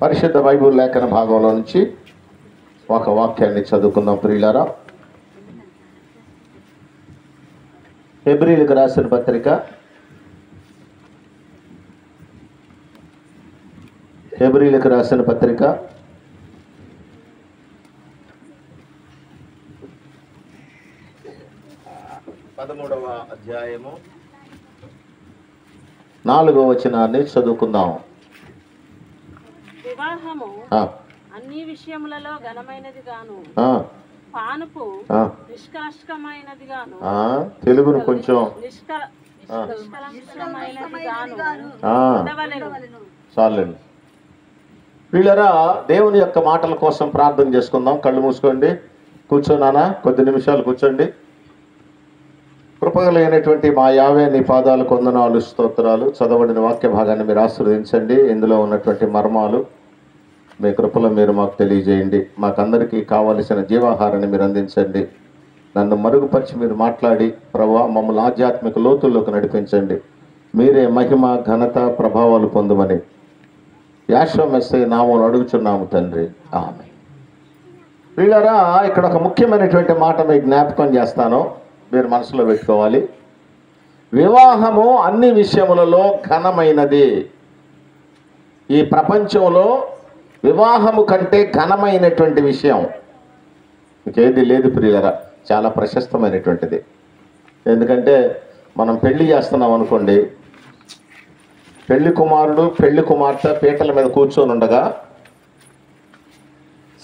పరిశుద్ధ బైబిల్ లేఖన భాగంలో నుంచి ఒక వాక్యాన్ని చదువుకుందాం ప్రియులారా. హెబ్రీలకు రాసిన పత్రిక 13వ అధ్యాయము 4వ వచనాన్ని చదువుకుందాం. వివాహము అన్ని విషయములలో ఘనమైనది గాను పానుపు నిష్కలంకమైనది గాను, తెలుగును కొంచెం నిష్కలంకమైనది గాను చాలండి. వీళ్ళరా దేవుని యొక్క మాటల కోసం ప్రార్థన చేసుకుందాం. కళ్ళు మూసుకోండి, కూర్చోనానా, కొద్ది నిమిషాలు కూర్చోండి. కృపగలైనటువంటి మా యావే నీ పాదాలకు వందనాలు, స్తోత్రాలు. చదవబడిన వాక్య భాగాన్ని మీరు ఆశీర్వదించండి. ఇందులో ఉన్నటువంటి మర్మాలు మీ కృపలో మీరు మాకు తెలియజేయండి. మాకందరికీ కావలసిన జీవాహారాన్ని మీరు అందించండి. నన్ను మరుగుపరిచి మీరు మాట్లాడి ప్రభువా మమ్మల్ని ఆధ్యాత్మిక లోతుల్లోకి నడిపించండి. మీరే మహిమ ఘనత ప్రభావాలు పొందమని యాషో మెస్సే నామములో అడుగుచున్నాము తండ్రి, ఆమేన్. వీళ్ళరా ఇక్కడ ఒక ముఖ్యమైనటువంటి మాట మీకు జ్ఞాపకం చేస్తాను, మీరు మనసులో పెట్టుకోవాలి. వివాహము అన్ని విషయములలో ఘనమైనది. ఈ ప్రపంచంలో వివాహము కంటే ఘనమైనటువంటి విషయం ఇంకేది లేదు ప్రియులరా. చాలా ప్రశస్తమైనటువంటిది. ఎందుకంటే మనం పెళ్లి చేస్తున్నాం అనుకోండి, పెళ్లి కుమారుడు పెళ్లి కుమార్తె పీటల మీద కూర్చొని ఉండగా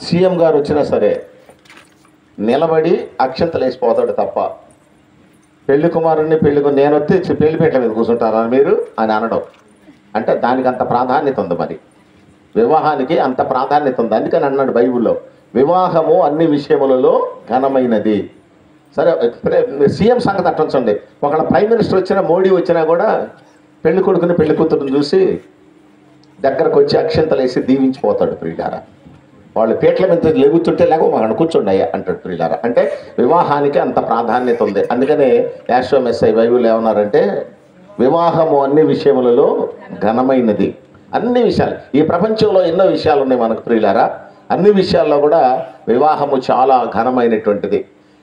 సీఎం గారు వచ్చినా సరే నిలబడి అక్షంతలు వేసిపోతాడు తప్ప పెళ్లి కుమారుడిని నేను వచ్చి పెళ్లి పీటల మీద కూర్చుంటారా మీరు అని అనడం. అంటే దానికి అంత ప్రాధాన్యత ఉంది. మరి వివాహానికి అంత ప్రాధాన్యత ఉంది. అందుకని అన్నాడు బైబిల్లో, వివాహము అన్ని విషయములలో ఘనమైనది. సరే, సీఎం సంగతి అట్టుంచండి. ఒకవేళ ప్రైమ్ మినిస్టర్ వచ్చినా మోడీ వచ్చినా కూడా పెళ్లి కొడుకుని పెళ్లి కూతురుని చూసి దగ్గరకు వచ్చి అక్షంతలు వేసి దీవించిపోతాడు ప్రియులారా. వాళ్ళు పీటల మీద లెగుతుంటే లేకపోతే మనం కూర్చోండియ్యా అంటాడు ప్రియులారా. అంటే వివాహానికి అంత ప్రాధాన్యత ఉంది. అందుకనే యాషో మెస్సై బైబిల్ ఏమన్నారంటే, వివాహము అన్ని విషయములలో ఘనమైనది. అన్ని విషయాలు, ఈ ప్రపంచంలో ఎన్నో విషయాలు ఉన్నాయి మనకు ప్రియులారా. అన్ని విషయాల్లో కూడా వివాహము చాలా ఘనమైనటువంటిది.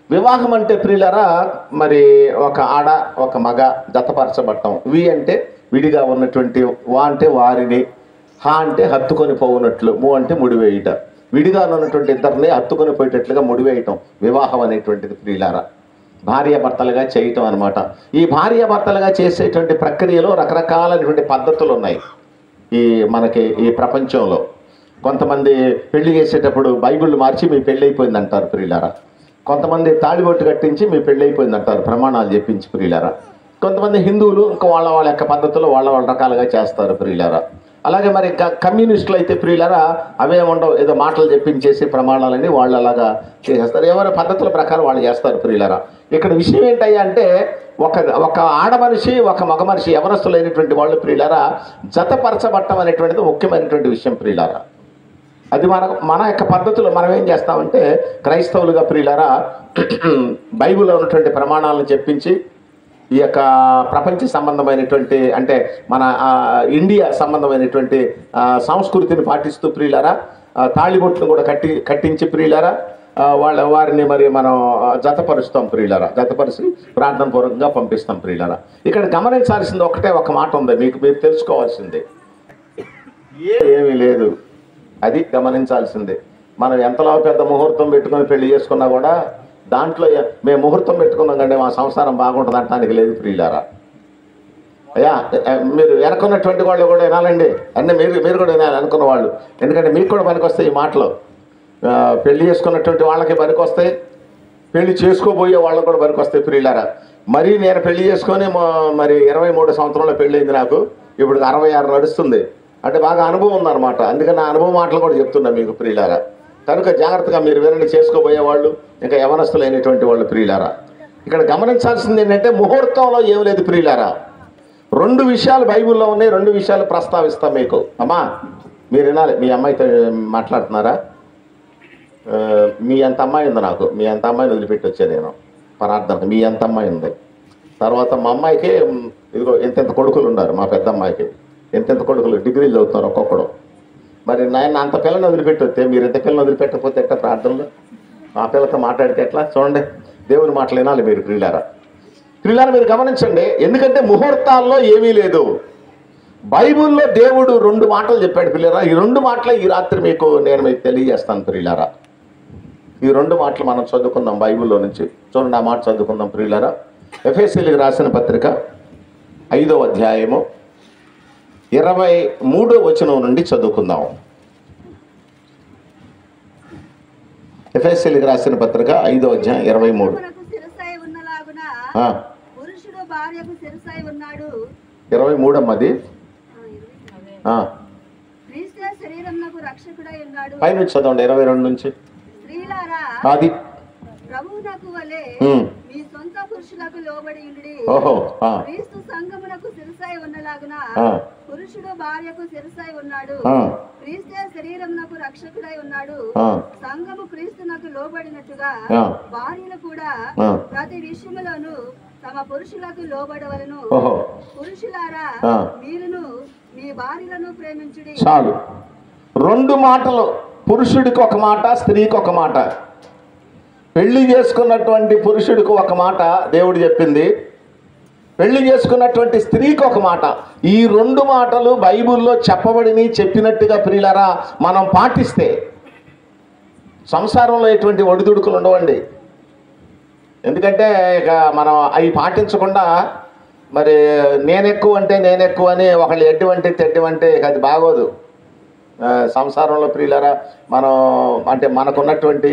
వివాహం అంటే ప్రియులారా, మరి ఒక ఆడ ఒక మగ జతపరచబడటం. వి అంటే విడిగా ఉన్నటువంటి, వా అంటే వారిని, హా అంటే హత్తుకొని పోవునట్లు, ము అంటే ముడివేయుట. విడిగా ఉన్నటువంటి ఇద్దరిని హత్తుకొని పోయేటట్లుగా ముడివేయటం వివాహం అనేటువంటిది ప్రియులారా. భార్యాభర్తలుగా చేయటం అనమాట. ఈ భార్యాభర్తలుగా చేసేటువంటి ప్రక్రియలో రకరకాలైనటువంటి పద్ధతులు ఉన్నాయి ఈ ప్రపంచంలో. కొంతమంది పెళ్లి చేసేటప్పుడు బైబిల్ మార్చి మీ పెళ్ళి అయిపోయింది అంటారు ప్రియులారా. కొంతమంది తాళిబొట్టు కట్టించి మీ పెళ్ళి అయిపోయింది అంటారు, ప్రమాణాలు చెప్పించి ప్రియులారా. కొంతమంది హిందువులు ఇంకా వాళ్ళ యొక్క పద్ధతులు వాళ్ళ రకాలుగా చేస్తారు ప్రియులారా. అలాగే మరి కమ్యూనిస్టులు అయితే ప్రియులారా అవే ఉండవు, ఏదో మాటలు చెప్పించేసి ప్రమాణాలని వాళ్ళు అలాగా చేసేస్తారు. ఎవరి పద్ధతుల ప్రకారం వాళ్ళు చేస్తారు ప్రియులారా. ఇక్కడ విషయం ఏంటయ్యా అంటే, ఒక ఆడ మనిషి ఒక మగ మనిషి ఎవరస్తులైనటువంటి వాళ్ళు ప్రియులారా జతపరచబట్టం అనేటువంటిది ముఖ్యమైనటువంటి విషయం ప్రియులారా. అది మన యొక్క పద్ధతులు మనం ఏం చేస్తామంటే, క్రైస్తవులుగా ప్రియులారా బైబిల్లో ఉన్నటువంటి ప్రమాణాలను చెప్పించి ఈ యొక్క ప్రపంచ సంబంధమైనటువంటి, అంటే మన ఇండియా సంబంధమైనటువంటి సంస్కృతిని పాటిస్తూ ప్రియులారా తాళిబొట్టును కూడా కట్టించి ప్రియులారా వారిని మరి మనం జతపరుస్తాం ప్రియులారా. జతపరిచి ప్రార్థన పూర్వకంగా పంపిస్తాం ప్రియులారా. ఇక్కడ గమనించాల్సింది ఒక మాట ఉంది, మీరు తెలుసుకోవాల్సింది ఏమీ లేదు. అది గమనించాల్సిందే. మనం ఎంతలో పెద్ద ముహూర్తం పెట్టుకొని పెళ్లి చేసుకున్నా కూడా దాంట్లో మేము ముహూర్తం పెట్టుకున్నాం కంటే మా సంసారం బాగుంటుంది అంటానికి లేదు ప్రియులారా. అయ్యా మీరు వెనకున్నటువంటి వాళ్ళు కూడా వినాలండి, అన్నీ మీరు కూడా వినాలి అనుకున్న వాళ్ళు. ఎందుకంటే మీకు కూడా పనికొస్తాయి ఈ మాటలు. పెళ్లి చేసుకున్నటువంటి వాళ్ళకి పనికొస్తాయి, పెళ్లి చేసుకోబోయే వాళ్ళకి కూడా పనికొస్తాయి ప్రియులారా. మరీ నేను పెళ్లి చేసుకొని మరి 23 సంవత్సరంలో పెళ్ళి అయింది నాకు, ఇప్పుడు 66 నడుస్తుంది. అంటే బాగా అనుభవం ఉందన్నమాట. అందుకని నా అనుభవం మాటలు కూడా చెప్తున్నా మీకు ప్రియులారా. కనుక జాగ్రత్తగా మీరు వినండి, చేసుకోబోయే వాళ్ళు ఇంకా యవనస్తులైనటువంటి వాళ్ళు ప్రియులారా. ఇక్కడ గమనించాల్సింది ఏంటంటే, ముహూర్తంలో ఏం లేదు ప్రియులారా. 2 విషయాలు బైబిల్లో ఉన్నాయి, 2 విషయాలు ప్రస్తావిస్తాం మీకు. అమ్మా మీరు వినాలి. మీ అమ్మాయితో మాట్లాడుతున్నారా? మీ ఎంత అమ్మాయి ఉంది నాకు, మీ ఎంత అమ్మాయిని వదిలిపెట్టి వచ్చే నేను ప్రార్థన. మీ ఎంత అమ్మాయి ఉంది. తర్వాత మా అమ్మాయికి ఇదిగో ఎంతెంత కొడుకులు ఉన్నారు. మా పెద్ద అమ్మాయికి ఎంతెంత కొడుకులు డిగ్రీలు చదువుతున్నారు ఒక్కొక్కడు. మరి నాయన అంత పిల్లని వదిలిపెట్టొస్తే మీరు ఇంత పిల్లని వదిలిపెట్టకపోతే ఎట్లా ప్రార్థనలో ఆ పిల్లతో మాట్లాడితే ఎట్లా? చూడండి, దేవుని మాటలు వినాలి మీరు ప్రియులారా. ప్రియులారా మీరు గమనించండి, ఎందుకంటే ముహూర్తాల్లో ఏమీ లేదు. బైబిల్లో దేవుడు 2 మాటలు చెప్పాడు ప్రియులారా. ఈ 2 మాటలు ఈ రాత్రి నేను మీకు తెలియజేస్తాను ప్రియులారా. ఈ 2 మాటలు మనం చదువుకుందాం బైబిల్లో నుంచి. చూడండి, ఆ మాట చదువుకుందాం ప్రియులారా. ఎఫెసీయులకు రాసిన పత్రిక 5వ అధ్యాయము 23వ వచనం నుండి చదువుకుందాం. ఎఫెసీయులకు రాసిన పత్రిక 5వ అధ్యాయం 23. 23 అమ్మది. పైన నుంచి చదవండి 22 నుంచి. అది ప్రభువునకు వలె మీ సొంత పురుషులకు లోబడి ఉండుడి. క్రీస్తు సంఘమునకు శిరసై ఉన్నలాగున పురుషుడు భార్యకు శిరసై ఉన్నాడు. క్రీస్తే శరీరమునకు రక్షకుడై ఉన్నాడు. సంఘము క్రీస్తునకు లోబడినట్టుగా భార్యలు కూడా ప్రతి విషయములోను తమ పురుషులకు లోబడవలను. పురుషులారా మీరును మీ భార్యలను ప్రేమించుడి. చాలు. 2 మాటలు, పురుషుడికి ఒక మాట, స్త్రీకి ఒక మాట. పెళ్లి చేసుకున్నటువంటి పురుషుడికి ఒక మాట దేవుడు చెప్పింది, పెళ్లి చేసుకున్నటువంటి స్త్రీకి ఒక మాట. ఈ 2 మాటలు బైబిల్లో చెప్పినట్టుగా ప్రియులారా మనం పాటిస్తే సంసారంలో ఎటువంటి ఒడిదుడుకులు ఉండవండి. ఎందుకంటే ఇక మనం అవి పాటించకుండా మరి నేనెక్కువ అని ఒకళ్ళు ఎడ్డవంటే తెడ్డవంటే ఇక అది బాగోదు. సంసారంలో ప్రియులారా మనం అంటే మనకున్నటువంటి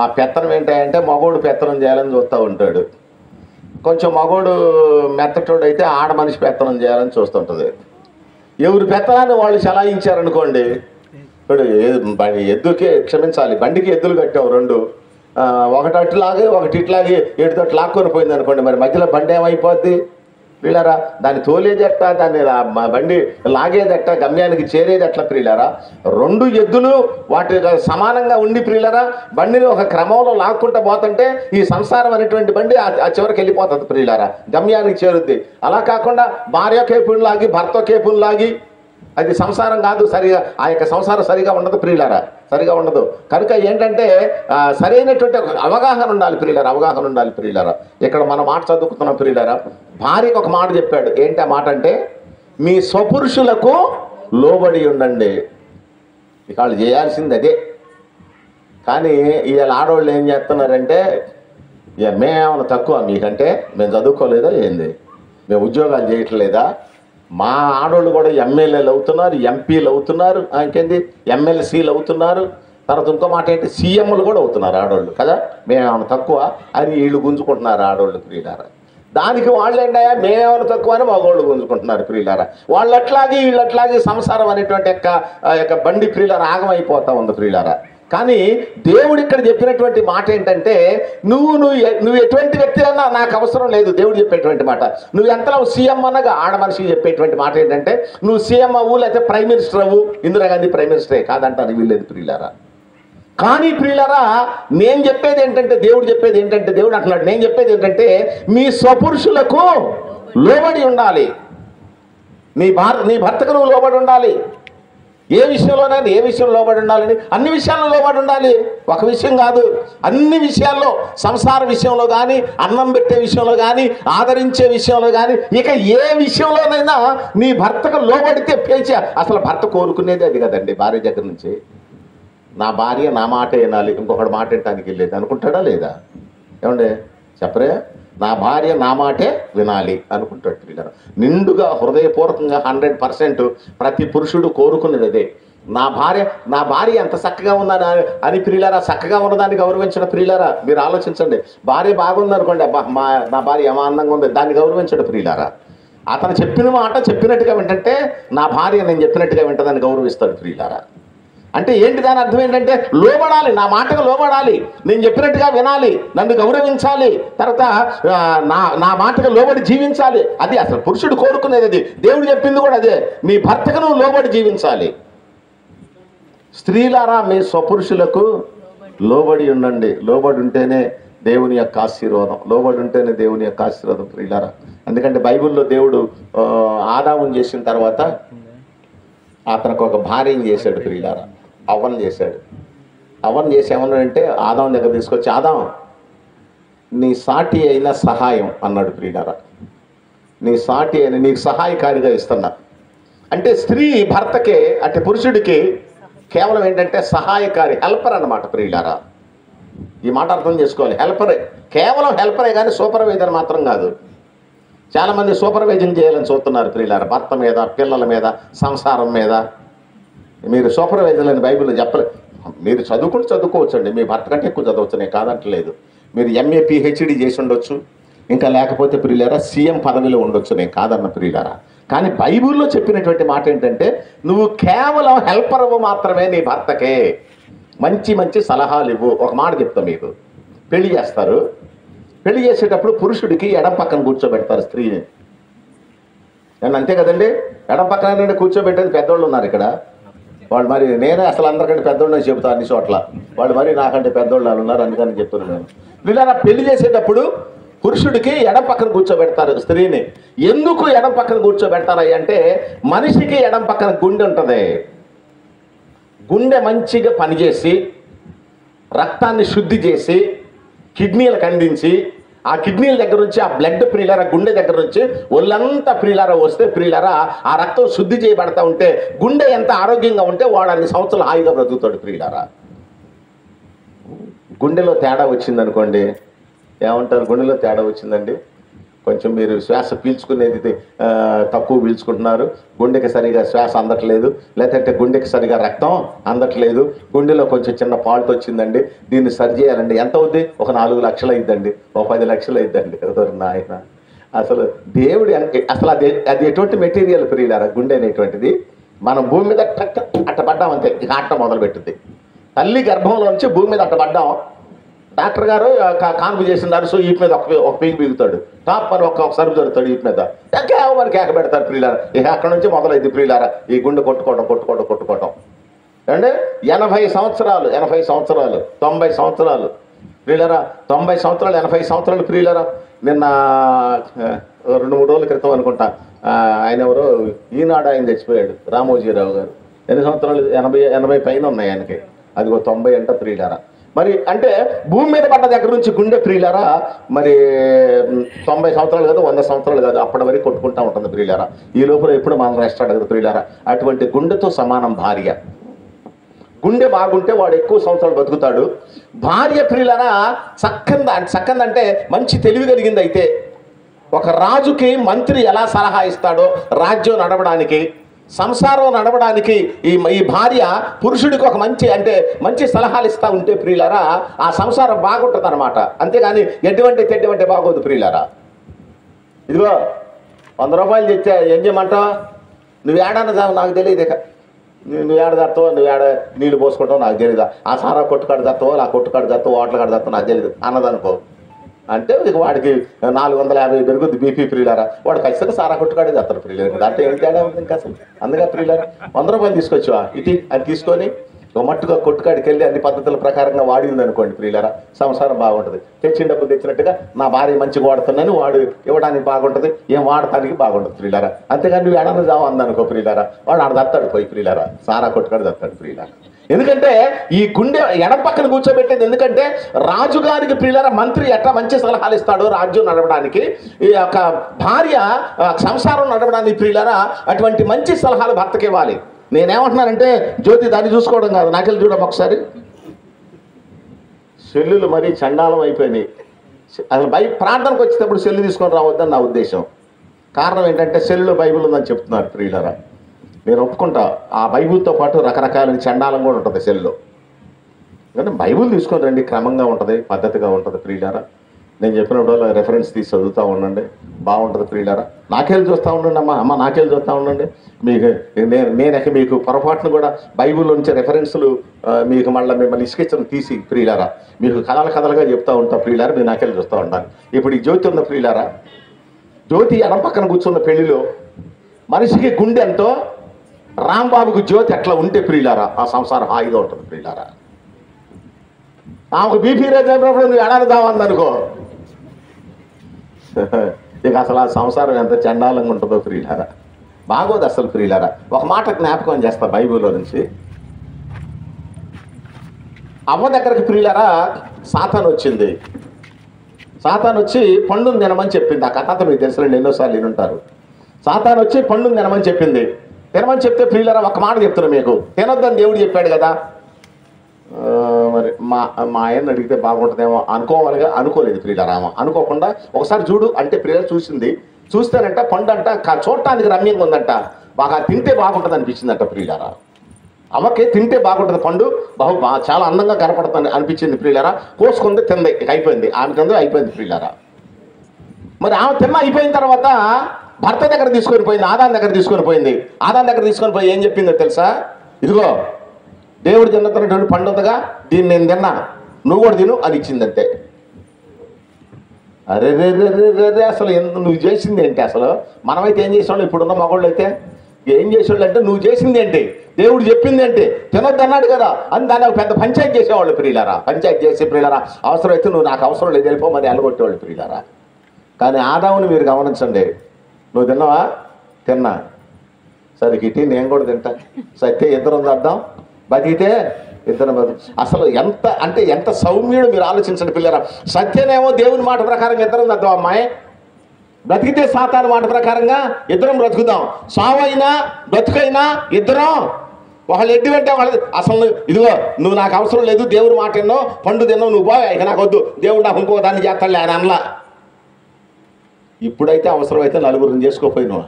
ఆ పెత్తనం ఏంటంటే మగోడు పెత్తనం చేయాలని చూస్తూ ఉంటాడు. కొంచెం మగోడు మెత్తటోడు అయితే ఆడ మనిషి పెత్తనం చేయాలని చూస్తుంటుంది. ఎవరి పెత్తనాన్ని వాళ్ళు చలాయించారనుకోండి, ఇప్పుడు ఎద్దుకే క్షమించాలి, బండికి ఎద్దులు కట్టావు 2, ఒకటి అట్లాగే ఒకటి ఇట్లాగే 7 తోటి లాక్కొని పోయింది అనుకోండి, మరి మధ్యలో బండి ఏమైపోద్ది ప్రియులారా? దాన్ని తోలేదట్ట, దాన్ని బండి లాగేదట్ట, గమ్యానికి చేరేదట్ల ప్రియులారా? 2 ఎద్దులు వాటి సమానంగా ఉండి ప్రియులారా బండిని ఒక క్రమంలో లాక్కుంటూ పోతుంటే ఈ సంసారం అనేటువంటి బండి ఆ చివరికి వెళ్ళిపోతుంది ప్రియులారా, గమ్యానికి చేరుద్ది. అలా కాకుండా భార్య కేపుని లాగి భర్త కేపుని లాగి అది సంసారం కాదు. సరిగా ఆ యొక్క సంసారం సరిగా ఉండదు ప్రియులారా, సరిగా ఉండదు. కనుక ఏంటంటే సరైనటువంటి అవగాహన ఉండాలి ప్రియులారా, అవగాహన ఉండాలి ప్రియులారా. ఇక్కడ మనం మాట చదువుకుతున్నాం ప్రియులారా. భార్యకు ఒక మాట చెప్పాడు. ఏంటి ఆ మాట అంటే, మీ స్వపురుషులకు లోబడి ఉండండి. ఇక వాళ్ళు చేయాల్సింది అదే. కానీ ఇవాళ ఆడవాళ్ళు ఏం చేస్తున్నారంటే, ఇక మేమేమైనా తక్కువ మీకంటే, మేము చదువుకోలేదా ఏంది, మేము ఉద్యోగాలు చేయట్లేదా? మా ఆడవాళ్ళు కూడా ఎమ్మెల్యేలు అవుతున్నారు, ఎంపీలు అవుతున్నారు, ఇంకేంది ఎమ్మెల్సీలు అవుతున్నారు. తర్వాత ఇంకో మాట ఏంటి, సీఎంలు కూడా అవుతున్నారు ఆడవాళ్ళు కదా. మేమేమైనా తక్కువ అని వీళ్ళు గుంజుకుంటున్నారు ఆడవాళ్ళు ప్రియులారా. దానికి వాళ్ళు ఏంటయ్యా మేమేమైనా తక్కువ అని మగవాళ్ళు గుంజుకుంటున్నారు ప్రియులారా. వాళ్ళు అట్లాగే వీళ్ళు అట్లాగే సంసారం అనేటువంటి యొక్క బండి ప్రియులారా ఆగమైపోతా ఉంది ప్రియులారా. కానీ దేవుడు ఇక్కడ చెప్పినటువంటి మాట ఏంటంటే, నువ్వు ఎటువంటి వ్యక్తి అన్నా నాకు అవసరం లేదు. దేవుడు చెప్పేటువంటి మాట, నువ్వు ఎంతలో సీఎం అన్నగా ఆడ మనిషికి చెప్పేటువంటి మాట ఏంటంటే, నువ్వు సీఎం అవ్వు లేకపోతే ప్రైమ్ మినిస్టర్ అవ్వు. ఇందిరాగాంధీ ప్రైమ్ మినిస్టరే కాదంటారు వీళ్ళేది ప్రియులారా. కానీ ప్రియులారా నేను చెప్పేది ఏంటంటే, దేవుడు అంటున్నాడు, నేను చెప్పేది ఏంటంటే మీ స్వపురుషులకు లోబడి ఉండాలి. నీ భర్తకు నువ్వు లోబడి ఉండాలి. ఏ విషయంలోనైనా ఏ విషయంలో లోబడి ఉండాలని, అన్ని విషయాల్లో లోబడి ఉండాలి. ఒక విషయం కాదు, అన్ని విషయాల్లో, సంసార విషయంలో కానీ, అన్నం పెట్టే విషయంలో కానీ, ఆదరించే విషయంలో కానీ, ఇక ఏ విషయంలోనైనా నీ భర్తకు లోబడితే పేచ. అసలు భర్త కోరుకునేది అది కదండి భార్య దగ్గర నుంచి. నా భార్య నా మాట వినాలి, ఇంకొకటి మాట వినటానికి వెళ్ళేది అనుకుంటాడా లేదా? ఏమండే చెప్పరే? నా భార్య నా మాటే వినాలి అనుకుంటాడు ప్రియులారా. నిండుగా హృదయపూర్వకంగా 100% ప్రతి పురుషుడు కోరుకునేది అదే. నా భార్య ఎంత చక్కగా ఉందని అని ప్రియులారా, చక్కగా ఉన్నదాన్ని గౌరవించిన ప్రియులారా. మీరు ఆలోచించండి, భార్య బాగుంది అనుకోండి, అబ్బా నా భార్య ఏమో అందంగా ఉంది, దాన్ని గౌరవించడు ప్రియులారా. అతను చెప్పిన మాట చెప్పినట్టుగా వింటంటే నా భార్య నేను చెప్పినట్టుగా వింటదని గౌరవిస్తాడు ప్రియులారా. అంటే ఏంటి దాని అర్థం ఏంటంటే, లోబడాలి, నా మాటకు లోబడాలి, నేను చెప్పినట్టుగా వినాలి, నన్ను గౌరవించాలి, తర్వాత నా మాటకు లోబడి జీవించాలి. అది అసలు పురుషుడు కోరుకునేది అది. దేవుడు చెప్పింది కూడా అదే, మీ భర్తకు నువ్వు లోబడి జీవించాలి. స్త్రీలారా మీ స్వపురుషులకు లోబడి ఉండండి. లోబడి ఉంటేనే దేవుని యొక్క ఆశీర్వాదం, లోబడి ఉంటేనే దేవుని యొక్క ఆశీర్వాదం ప్రియులారా. ఎందుకంటే బైబిల్లో దేవుడు ఆదామును చేసిన తర్వాత అతనికి ఒక భార్యను చేశాడు ప్రియులారా, అవ్వను చేశాడు. అవ్వను చేసి ఏమన్నాడంటే ఆదాం దగ్గర తీసుకొచ్చి, ఆదాం నీ సాటి అయిన సహాయం అన్నాడు ప్రియులారా, నీ సాటి అయిన నీకు సహాయకారిగా ఇస్తున్నా. అంటే స్త్రీ భర్తకే అంటే పురుషుడికి కేవలం ఏంటంటే సహాయకారి, హెల్పర్ అన్నమాట ప్రియులారా. ఈ మాట అర్థం చేసుకోవాలి. హెల్పరే, కేవలం హెల్పరే కానీ సూపర్వైజర్ మాత్రం కాదు. చాలామంది సూపర్వైజింగ్ చేయాలని చూస్తున్నారు ప్రియులారా, భర్త మీద, పిల్లల మీద, సంసారం మీద. మీరు సూపర్వైజర్ అని బైబిల్లో చెప్పలేదు. మీరు చదువుకోవచ్చండి, మీ భర్త కంటే ఎక్కువ చదవచ్చు, నేను కాదంటలేదు. మీరు ఎంఏ పిహెచ్డి చేసి ఉండొచ్చు, ఇంకా లేకపోతే ప్రియులారా సీఎం పదవిలో ఉండొచ్చు, నేను కాదన్న ప్రియులారా. కానీ బైబిల్లో చెప్పినటువంటి మాట ఏంటంటే నువ్వు కేవలం హెల్పర్ మాత్రమే నీ భర్తకే. మంచి మంచి సలహాలు ఇవ్వు. ఒక మాట చెప్తా, మీకు పెళ్లి చేస్తారు, పెళ్లి చేసేటప్పుడు పురుషుడికి ఎడం పక్కన కూర్చోబెడతారు స్త్రీని. అంతే కదండి, ఎడం పక్కన కూర్చోబెట్టేది పెద్దోళ్ళు ఉన్నారు ఇక్కడ. వాళ్ళు మరి నేనే అసలు అందరికంటే పెద్దోళ్ళని చెబుతాను అన్ని చోట్ల, వాళ్ళు మరి నాకంటే పెద్దోళ్ళు ఉన్నారు, అందుకని చెప్తున్నాను నేను. వీళ్ళ పెళ్లి చేసేటప్పుడు పురుషుడికి ఎడం పక్కన కూర్చోబెడతారు స్త్రీని. ఎందుకు ఎడం పక్కన కూర్చోబెడతారు అంటే మనిషికి ఎడం పక్కన గుండె ఉంటుంది. గుండె మంచిగా పనిచేసి రక్తాన్ని శుద్ధి చేసి కిడ్నీలకు అందించి ఆ కిడ్నీల దగ్గర నుంచి ఆ బ్లడ్ ప్రియులారా గుండె దగ్గర నుంచి ఒళ్ళంతా ప్రియులారా వస్తే ప్రియులారా ఆ రక్తం శుద్ధి చేయబడతా ఉంటే గుండె ఎంత ఆరోగ్యంగా ఉంటే వాడు అన్ని సంవత్సరాలు హాయిగా బ్రతుకుతాడు ప్రియులారా. గుండెలో తేడా వచ్చిందనుకోండి, ఏమంటారు, గుండెలో తేడా వచ్చిందండి, కొంచెం మీరు శ్వాస పీల్చుకునేది తక్కువ పీల్చుకుంటున్నారు, గుండెకి సరిగా శ్వాస అందట్లేదు, లేదంటే గుండెకి సరిగా రక్తం అందట్లేదు, గుండెలో కొంచెం చిన్న ఫాల్ట్ వచ్చిందండి, దీన్ని సరి చేయాలండి. ఎంత అవుద్ది? ఒక 4 లక్షలు అయిద్దండి, ఒక 10 లక్షలు అయిద్దండి. నాయన అసలు దేవుడు అసలు అది ఎటువంటి మెటీరియల్ ప్రియులారా గుండె అనేటువంటిది. మనం భూమి మీద అట్ట పడ్డాం అంతే, ఇక ఆట మొదలు పెట్టుద్ది. తల్లి గర్భంలో నుంచి భూమి మీద అట్ట పడ్డాం, డాక్టర్ గారు కాన్పు చేసినారు, సో వీటి మీద ఒక పీకి బిగుతాడు, టాప్ అని ఒక సరుపు దొరుకుతాడు వీటి మీద, మరి కేక పెడతారు ప్రియులారా. ఇక అక్కడ నుంచి మొదలైంది ప్రియులారా ఈ గుండె కొట్టుకోవటం. అంటే 80 సంవత్సరాలు 90 సంవత్సరాలు ప్రియులారా, 90 సంవత్సరాలు 80 సంవత్సరాలు ప్రియులారా. నిన్న 2-3 రోజుల క్రితం అనుకుంటా ఆయన ఎవరో ఈనాడు ఆయన చచ్చిపోయాడు, రామోజీరావు గారు. ఎన్ని సంవత్సరాలు? 80 పైన ఉన్నాయి ఆయనకి, అదిగో 90 అంట ప్రియులారా. మరి అంటే భూమి మీద పడ్డ దగ్గర నుంచి గుండె ప్రియులారా మరి 90 సంవత్సరాలు కాదు, 100 సంవత్సరాలు కాదు, అప్పటి వరకు కొట్టుకుంటా ఉంటుంది ప్రియులారా. ఈ లోపల ఎప్పుడు మనం రెస్ట్ అడగదు ప్రియులారా. అటువంటి గుండెతో సమానం భార్య. గుండె బాగుంటే వాడు ఎక్కువ సంవత్సరాలు బతుకుతాడు. భార్య ప్రియులారా చక్కందంటే మంచి తెలివి కలిగింది. అయితే ఒక రాజుకి మంత్రి ఎలా సలహా ఇస్తాడో రాజ్యం నడవడానికి, సంసారం నడవడానికి ఈ భార్య పురుషుడికి ఒక మంచి సలహాలు ఇస్తూ ఉంటే ప్రియులారా ఆ సంసారం బాగుంటుంది అనమాట. అంతేగాని ఎటువంటి బాగోదు ప్రియులారా. ఇదిగో 100 రూపాయలు తెచ్చా, ఏం చేయమంటావు? నువ్వు ఏడాది చావు నాకు తెలియదు. ఇక నువ్వు ఏడ తత్తావో, నువ్వు ఏడ నీళ్ళు పోసుకుంటావు నాకు తెలియదు. ఆ సారా కొట్టుకాడు తత్తావో, ఆ కొట్టుకాడు తత్తావో, ఓట్ల కాడు తత్తావో నాకు తెలియదు అన్నదనుకో. అంటే ఇక వాడికి 450 పెరుగుద్ది బీపీ ప్రియులారా. వాడు ఖచ్చితంగా సారా కొట్టుకాడే చేస్తారు ప్రియులారు. దాంట్లో ఏం తేడా ఉంది ఇంకా అసలు? అందుకే ప్రియులారా 100 రూపాయలు తీసుకొచ్చావా ఇటీ అది తీసుకొని ఒక మట్టుగా కొట్టుకాడికి వెళ్ళి అన్ని పద్ధతుల ప్రకారంగా వాడింది అనుకోండి ప్రియులారా, సంసారం బాగుంటుంది. తెచ్చిన డబ్బులు తెచ్చినట్టుగా నా భార్య మంచిగా వాడుతున్నాను, వాడు ఇవ్వడానికి బాగుంటుంది, ఏం వాడటానికి బాగుంటుంది ప్రియులారా. అంతేగాని నువ్వు ఎడన జావు అందనుకో ప్రియులారా, వాడు ఆడ దత్తాడు పోయి ప్రియులారా, సారా కొట్టుకాడు దత్తాడు ప్రియులారా. ఎందుకంటే ఈ గుండె ఎడం పక్కన కూర్చోబెట్టేది ఎందుకంటే రాజుగారికి ప్రియులారా మంత్రి ఎట్లా మంచి సలహాలు ఇస్తాడో రాజ్యం నడవడానికి, ఈ యొక్క భార్య సంసారం నడవడానికి ప్రియులారా అటువంటి మంచి సలహాలు భర్తకి ఇవ్వాలి. నేనేమంటున్నానంటే జ్యోతి దాన్ని చూసుకోవడం కాదు, నాకెళ్ళి చూడడం ఒకసారి. సెల్లులు మరీ చండాలం అయిపోయినాయి. అసలు ప్రార్థనకు వచ్చేటప్పుడు సెల్లు తీసుకొని రావద్దని నా ఉద్దేశం. కారణం ఏంటంటే సెల్లు బైబిల్ ఉందని చెప్తున్నారు ప్రియులారా. నేను ఒప్పుకుంటా, ఆ బైబిల్తో పాటు రకరకాల చండాలం కూడా ఉంటుంది సెల్లో. కానీ బైబిల్ తీసుకొని రండి, క్రమంగా ఉంటుంది, పద్ధతిగా ఉంటుంది ప్రియులారా. నేను చెప్పినప్పుడు రెఫరెన్స్ తీసి చదువుతూ ఉండండి, బాగుంటుంది ప్రియులారా. నాకెళ్ళి చూస్తూ ఉండండి అమ్మ నాకెళ్ళి చూస్తూ ఉండండి. నేను మీకు పొరపాటును కూడా బైబిల్లో నుంచి రెఫరెన్స్లు మీకు మిమ్మల్ని ఇసుకించడం తీసి ప్రియులారా మీకు కథలుగా చెప్తూ ఉంటా ప్రియులారా, మీరు నాకెళ్ళి చూస్తూ ఉంటాను. ఇప్పుడు ఈ జ్యోతి ఉన్న ప్రియులారా, జ్యోతి ఎడం పక్కన కూర్చున్న పెళ్లిలో మనిషికి గుండె ఎంతో రాంబాబుకు జ్యోతి ఎట్లా ఉంటే ప్రియులారా ఆ సంసారం హాయిగా ఉంటుంది ప్రియులారా. ఆమెకు బీపీ రేజ్ అయినప్పుడు నువ్వు ఎడారిదామనుకో, ఇక అసలు ఆ సంసారం ఎంత చండాలంగా ఉంటుందో ప్రియులారా. బాగోదు అసలు ప్రియులారా. ఒక మాట జ్ఞాపకం చేస్తా బైబిల్లో నుంచి. అవ్వ దగ్గరికి ప్రియులారా సాతాను వచ్చింది. సాతాను వచ్చి పండును తినమని చెప్పింది. ఆ కథ మీకు తెలుసులేండి, ఎన్నోసార్లు వినుంటారు. సాతాను వచ్చి పండును తినమని చెప్పింది. తినమని చెప్తే ప్రియులారా ఒక మాట చెప్తున్నా మీకు, తినొద్దని దేవుడు చెప్పాడు కదా. మరి మా ఆయన్ని అడిగితే బాగుంటుందేమో అనుకోవాలిగా, అనుకోలేదు ప్రియులారా. అనుకోకుండా ఒకసారి చూడు అంటే ప్రియులారా చూసింది. చూస్తేనంట పండు అంట చూడటానికి రమ్యంగా ఉందంట, బాగా తింటే బాగుంటుంది అనిపించిందంట ప్రియులారా. అమ్మకి తింటే బాగుంటుంది పండు, చాలా అందంగా కనపడుతుంది అనిపించింది ప్రియులారా. కోసుకుంది, తింది, అయిపోయింది. ఆమె తింది, అయిపోయింది ప్రియులారా. మరి ఆమె తిన్న అయిపోయిన తర్వాత భర్త దగ్గర తీసుకొని పోయింది, ఆదాం దగ్గర తీసుకొని పోయింది. ఆదాం దగ్గర తీసుకొని పోయి ఏం చెప్పిందో తెలుసా? ఇదిగో దేవుడు తిన్నటువంటి పండు ఉందిగా, దీన్ని నేను తిన్నా, నువ్వు కూడా తిను అని ఇచ్చిందంతే. అరే రే రే రే రే అసలు నువ్వు చేసింది ఏంటి? అసలు మనమైతే ఏం చేసేవాళ్ళు, ఇప్పుడున్న మగవాళ్ళు అయితే ఏం చేసేవాళ్ళు అంటే, నువ్వు చేసింది ఏంటి, దేవుడు చెప్పింది ఏంటి, తినొద్దు అన్నాడు కదా అని దాన్ని ఒక పెద్ద పంచాయతీ చేసేవాళ్ళు ప్రియులారా. పంచాయతీ చేసి ప్రియులారా అవసరం అయితే నువ్వు నాకు అవసరం లేదు వెళ్ళిపోమని అలగొట్టేవాళ్ళు ప్రియులారా. కానీ ఆదాముని మీరు గమనించండి, నువ్వు తిన్నావా? తిన్నా, సరే గిటి నేను కూడా తింటా, సత్తే ఇద్దరం చేద్దాం, బతికితే ఇద్దరం బతుకు. అసలు ఎంత అంటే ఎంత సౌమ్యుడు మీరు ఆలోచించండి పిల్లరా. సత్యనేమో దేవుని మాట ప్రకారం ఇద్దరం చేద్దాం అమ్మాయి, బ్రతికితే సాతాను మాట ప్రకారంగా ఇద్దరం బ్రతుకుదాం, సావైనా బ్రతుకైనా ఇద్దరం. వాళ్ళు ఎడ్డి అంటే వాళ్ళు అసలు ఇదిగో నువ్వు నాకు అవసరం లేదు, దేవుని మాట ఎన్నో పండు తిన్నావు, నువ్వు పోయి ఇక నాకు వద్దు, దేవుడు నాకు ఇంకో దాన్ని చేస్తాడులే ఆయన అనలా. ఇప్పుడైతే అవసరమైతే నలుగురిని చేసుకోపోయినావు.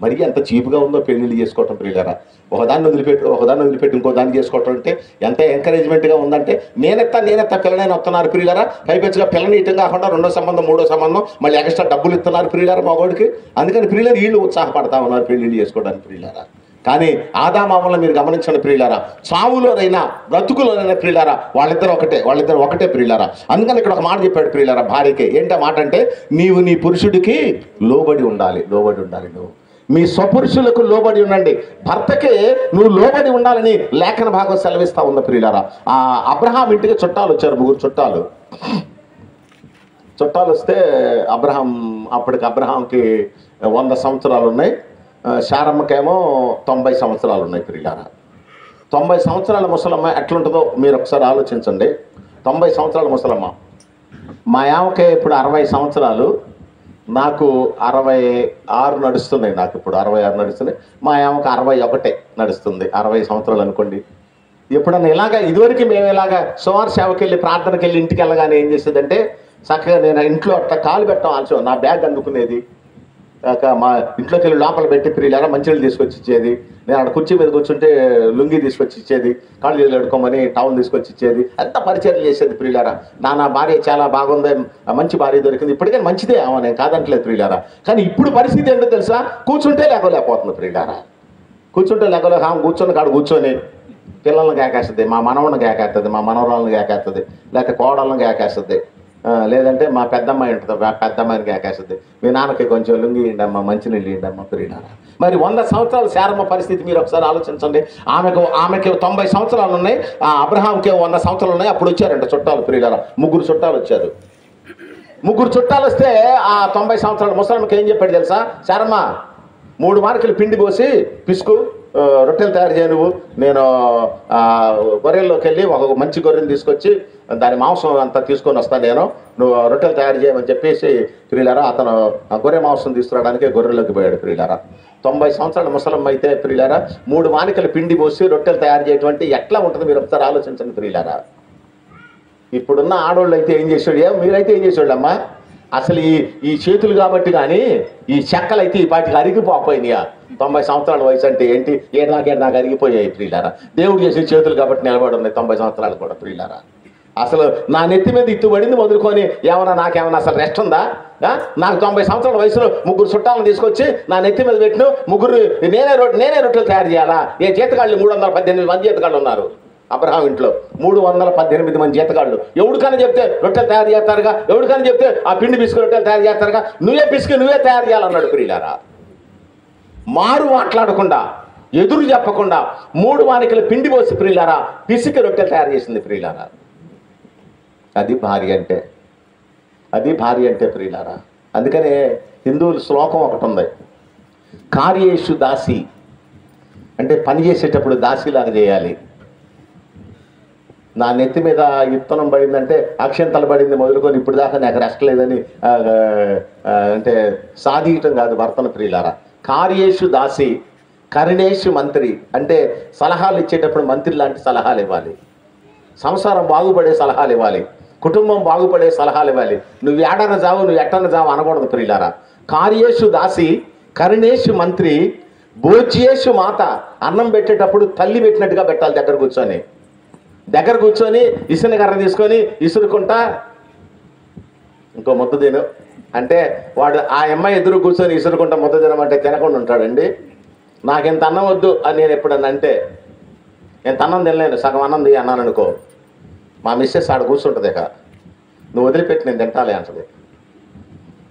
మరి ఎంత చీప్గా ఉందో పెళ్ళిళ్ళు చేసుకోవటం ప్రియులారా. ఒకదాన్ని వదిలిపెట్టి ఇంకో దాన్ని చేసుకోవటం అంటే ఎంత ఎంకరేజ్మెంట్గా ఉందంటే, నేనెత్తా పిల్లనైనా వస్తున్నారు ప్రియులారా. పైపెచ్చుగా పిల్లని ఇటం కాకుండా రెండో సంబంధం మూడో సంబంధం మళ్ళీ ఎక్స్ట్రా డబ్బులు ఇస్తున్నారు ప్రియులారా మగవాడికి. అందుకని ప్రియులారు వీళ్ళు ఉత్సాహపడతా ఉన్నారు పెళ్ళిళ్ళు చేసుకోవడానికి ప్రియులారా. కానీ ఆదామామలను మీరు గమనించండి ప్రియులారా, చావులోనైనా బ్రతుకులోనైనా ప్రియులారా వాళ్ళిద్దరు ఒకటే ప్రియులారా. అందుకని ఇక్కడ ఒక మాట చెప్పాడు ప్రియులారా భార్యకి. ఏంటో మాట అంటే, నీవు నీ పురుషుడికి లోబడి ఉండాలి నువ్వు మీ స్వపురుషులకు లోబడి ఉండండి. భర్తకే నువ్వు లోబడి ఉండాలని లేఖన భాగం సెలవిస్తా ఉంది ప్రియులారా. ఆ అబ్రహాం ఇంటికి చుట్టాలు వచ్చారు, 3 చుట్టాలు వస్తే అప్పటికి అబ్రహాంకి 100 సంవత్సరాలు ఉన్నాయి, శారమ్మకేమో 90 సంవత్సరాలు ఉన్నాయి ప్రియులారా. 90 సంవత్సరాల ముసలమ్మ ఎట్లుంటుందో మీరు ఒకసారి ఆలోచించండి. 90 సంవత్సరాల ముసలమ్మ, మా ఆమెకే ఇప్పుడు 60 సంవత్సరాలు, నాకు 66 నడుస్తున్నాయి. నాకు ఇప్పుడు 66 నడుస్తున్నాయి, మా ఆమెకు 61 నడుస్తుంది. 60 సంవత్సరాలు అనుకోండి. ఎప్పుడన్నా ఇలాగా ఇదివరకు మేము ఇలాగా సుమారు సేవకి వెళ్ళి ప్రార్థనకి వెళ్ళి ఇంటికి వెళ్ళగానే ఏం చేసేదంటే, చక్కగా నేను ఇంట్లో అట్లా కాలు పెట్టడం ఆల్చో నా బ్యాగ్ అందుకునేది, మా ఇంట్లోకి వెళ్ళి లోపల పెట్టి ప్రియులారా మంచినీళ్ళు తీసుకొచ్చి ఇచ్చేది. నేను అక్కడ కుర్చీ మీద కూర్చుంటే లుంగి తీసుకొచ్చి ఇచ్చేది, కాళ్ళు నీళ్ళు కడుక్కోమని టవల్ తీసుకొచ్చి ఇచ్చేది. అంత పరిచయం చేసేది ప్రియులారా. నా భార్య చాలా బాగుంది, మంచి భార్య దొరికింది. ఇప్పటికైనా మంచిదే నేను కాదంటలేదు ప్రియులారా. కానీ ఇప్పుడు పరిస్థితి ఏంటో తెలుసా, కూర్చుంటే లేకపోతుంది ప్రియులారా. కూర్చుంటే ఆమె కూర్చొని కాడు కూర్చొని పిల్లల్ని కేకేస్తుంది, మా మనవడిని కేకేస్తుంది, మా మనవరాలను కేకేస్తుంది, లేకపోతే కోడళ్ళని కేకేస్తుంది, లేదంటే మా పెద్దమ్మాయి ఉంటుంది, పెద్దమ్మాయిని కేకేస్తుంది, మీ నాన్నకి కొంచెం లుంగి ఇండమ్మా, మంచినీళ్ళు ఇండమ్మా ప్రియులారా. మరి 100 సంవత్సరాల శారమ్మ పరిస్థితి మీరు ఒకసారి ఆలోచించండి. ఆమెకి 90 సంవత్సరాలు ఉన్నాయి, అబ్రహాంకి 100 సంవత్సరాలు ఉన్నాయి. అప్పుడు వచ్చారంట చుట్టాలు ప్రియులారా, 3 చుట్టాలు వచ్చారు. 3 చుట్టాలు వస్తే ఆ 90 సంవత్సరాల ముసలమ్మకి ఏం చెప్పాడు తెలుసా? శారమ్మ 3 మార్కులు పిండి పోసి పిసుకు రొట్టెలు తయారు చేయ, నువ్వు నేను గొర్రెల్లోకి వెళ్ళి ఒక మంచి గొర్రెని తీసుకొచ్చి దాని మాంసం అంతా తీసుకొని వస్తాను, నువ్వు రొట్టెలు తయారు చేయమని చెప్పేసి ప్రియులారా అతను ఆ గొర్రె మాంసం తీసుకురావడానికి గొర్రెల్లోకి పోయాడు ప్రియులారా. 90 సంవత్సరాల ముసలమ్మ అయితే ప్రియులారా 3 మానికలు పిండి పోసి రొట్టెలు తయారు చేయటువంటి ఎట్లా ఉంటుంది మీరు ఒకసారి ఆలోచించండి ప్రియులారా. ఇప్పుడున్న ఆడవాళ్ళు అయితే ఏం చేసేవాడు, మీరైతే ఏం చేసేవాళ్ళు అమ్మా? అసలు ఈ చేతులు కాబట్టి కానీ ఈ చెక్కలు అయితే ఈ పాటికి అరిగిపోయినాయా? 90 సంవత్సరాల వయసు అంటే ఏంటి, ఏడాకి అరిగిపోయాయి ప్రియులారా. దేవుడు చేసిన చేతులు కాబట్టి నిలబడి ఉన్నాయి 90 సంవత్సరాలు కూడా ప్రియులారా. అసలు నా నెత్తి మీద ఇత్తుబడింది మొదలుకొని నాకేమన్నా అసలు రెస్ట్ ఉందా? నాకు 90 సంవత్సరాల వయసులో 3 చుట్టాలను తీసుకొచ్చి నా నెత్తి మీద పెట్టిన 3 నేనే రొట్టెలు తయారు చేయాలా? ఏ జీతగాళ్ళు 318 మంది జీతగాళ్ళు ఉన్నారు అబ్రహాం ఇంట్లో, 318 మంది జీతగాళ్ళు. ఎవడికని చెప్తే రొట్టెలు తయారు చేస్తారుగా, ఎవడికని చెప్తే ఆ పిండి పిసుకు రొట్టెలు తయారు చేస్తారుగా, నువ్వే పిసుకు నువ్వే తయారు చేయాలన్నాడు ప్రియులారా. మారు మాట్లాడకుండా ఎదురు చెప్పకుండా 3 మానికల పిండి పోసి ప్రియులారా పిసికి రొట్టెలు తయారు చేసింది ప్రియులారా. అది భార్య అంటే ప్రియులారా. అందుకనే హిందువుల శ్లోకం ఒకటి ఉంది, కార్యేషు దాసి అంటే పని చేసేటప్పుడు దాసిలాగా చేయాలి. నా నెత్తి మీద ఇత్తనం పడిందంటే అక్షంతలు పడింది మొదలుకొని ఇప్పుడు దాకా నాకు రెస్ట్ లేదని అంటే సాధించటం కాదు భర్తను ప్రియులారా. కార్యేషు దాసి కరుణేషు మంత్రి అంటే సలహాలు ఇచ్చేటప్పుడు మంత్రి లాంటి సలహాలు ఇవ్వాలి. సంసారం బాగుపడే సలహాలు ఇవ్వాలి, కుటుంబం బాగుపడే సలహాలు ఇవ్వాలి. నువ్వు ఏడన జావు నువ్వు ఎట్టన జావు అనకూడదు ప్రియులారా. కార్యేషు దాసి కరుణేషు మంత్రి భోజ్యేషు మాత. అన్నం పెట్టేటప్పుడు తల్లి పెట్టినట్టుగా పెట్టాలి. దగ్గర కూర్చొని ఇసుని కర్ర తీసుకొని ఇసురుకుంటా ఇంకో ముద్ద తిను అంటే వాడు ఆ అమ్మాయి ఎదురు కూర్చొని ఇసురుకుంటా ముద్ద తినమంటే తినకుండా ఉంటాడండి. నాకు ఇంత అన్నం వద్దు అని నేను ఎప్పుడన్నా అంటే ఎంత అన్నం తినలేను, సగం అన్నం తీ అన్నాను అనుకో, మా మిస్సెస్ ఆడ కూర్చుంటుంది. ఇక నువ్వు వదిలిపెట్టి నేను తింటాలే అంటది.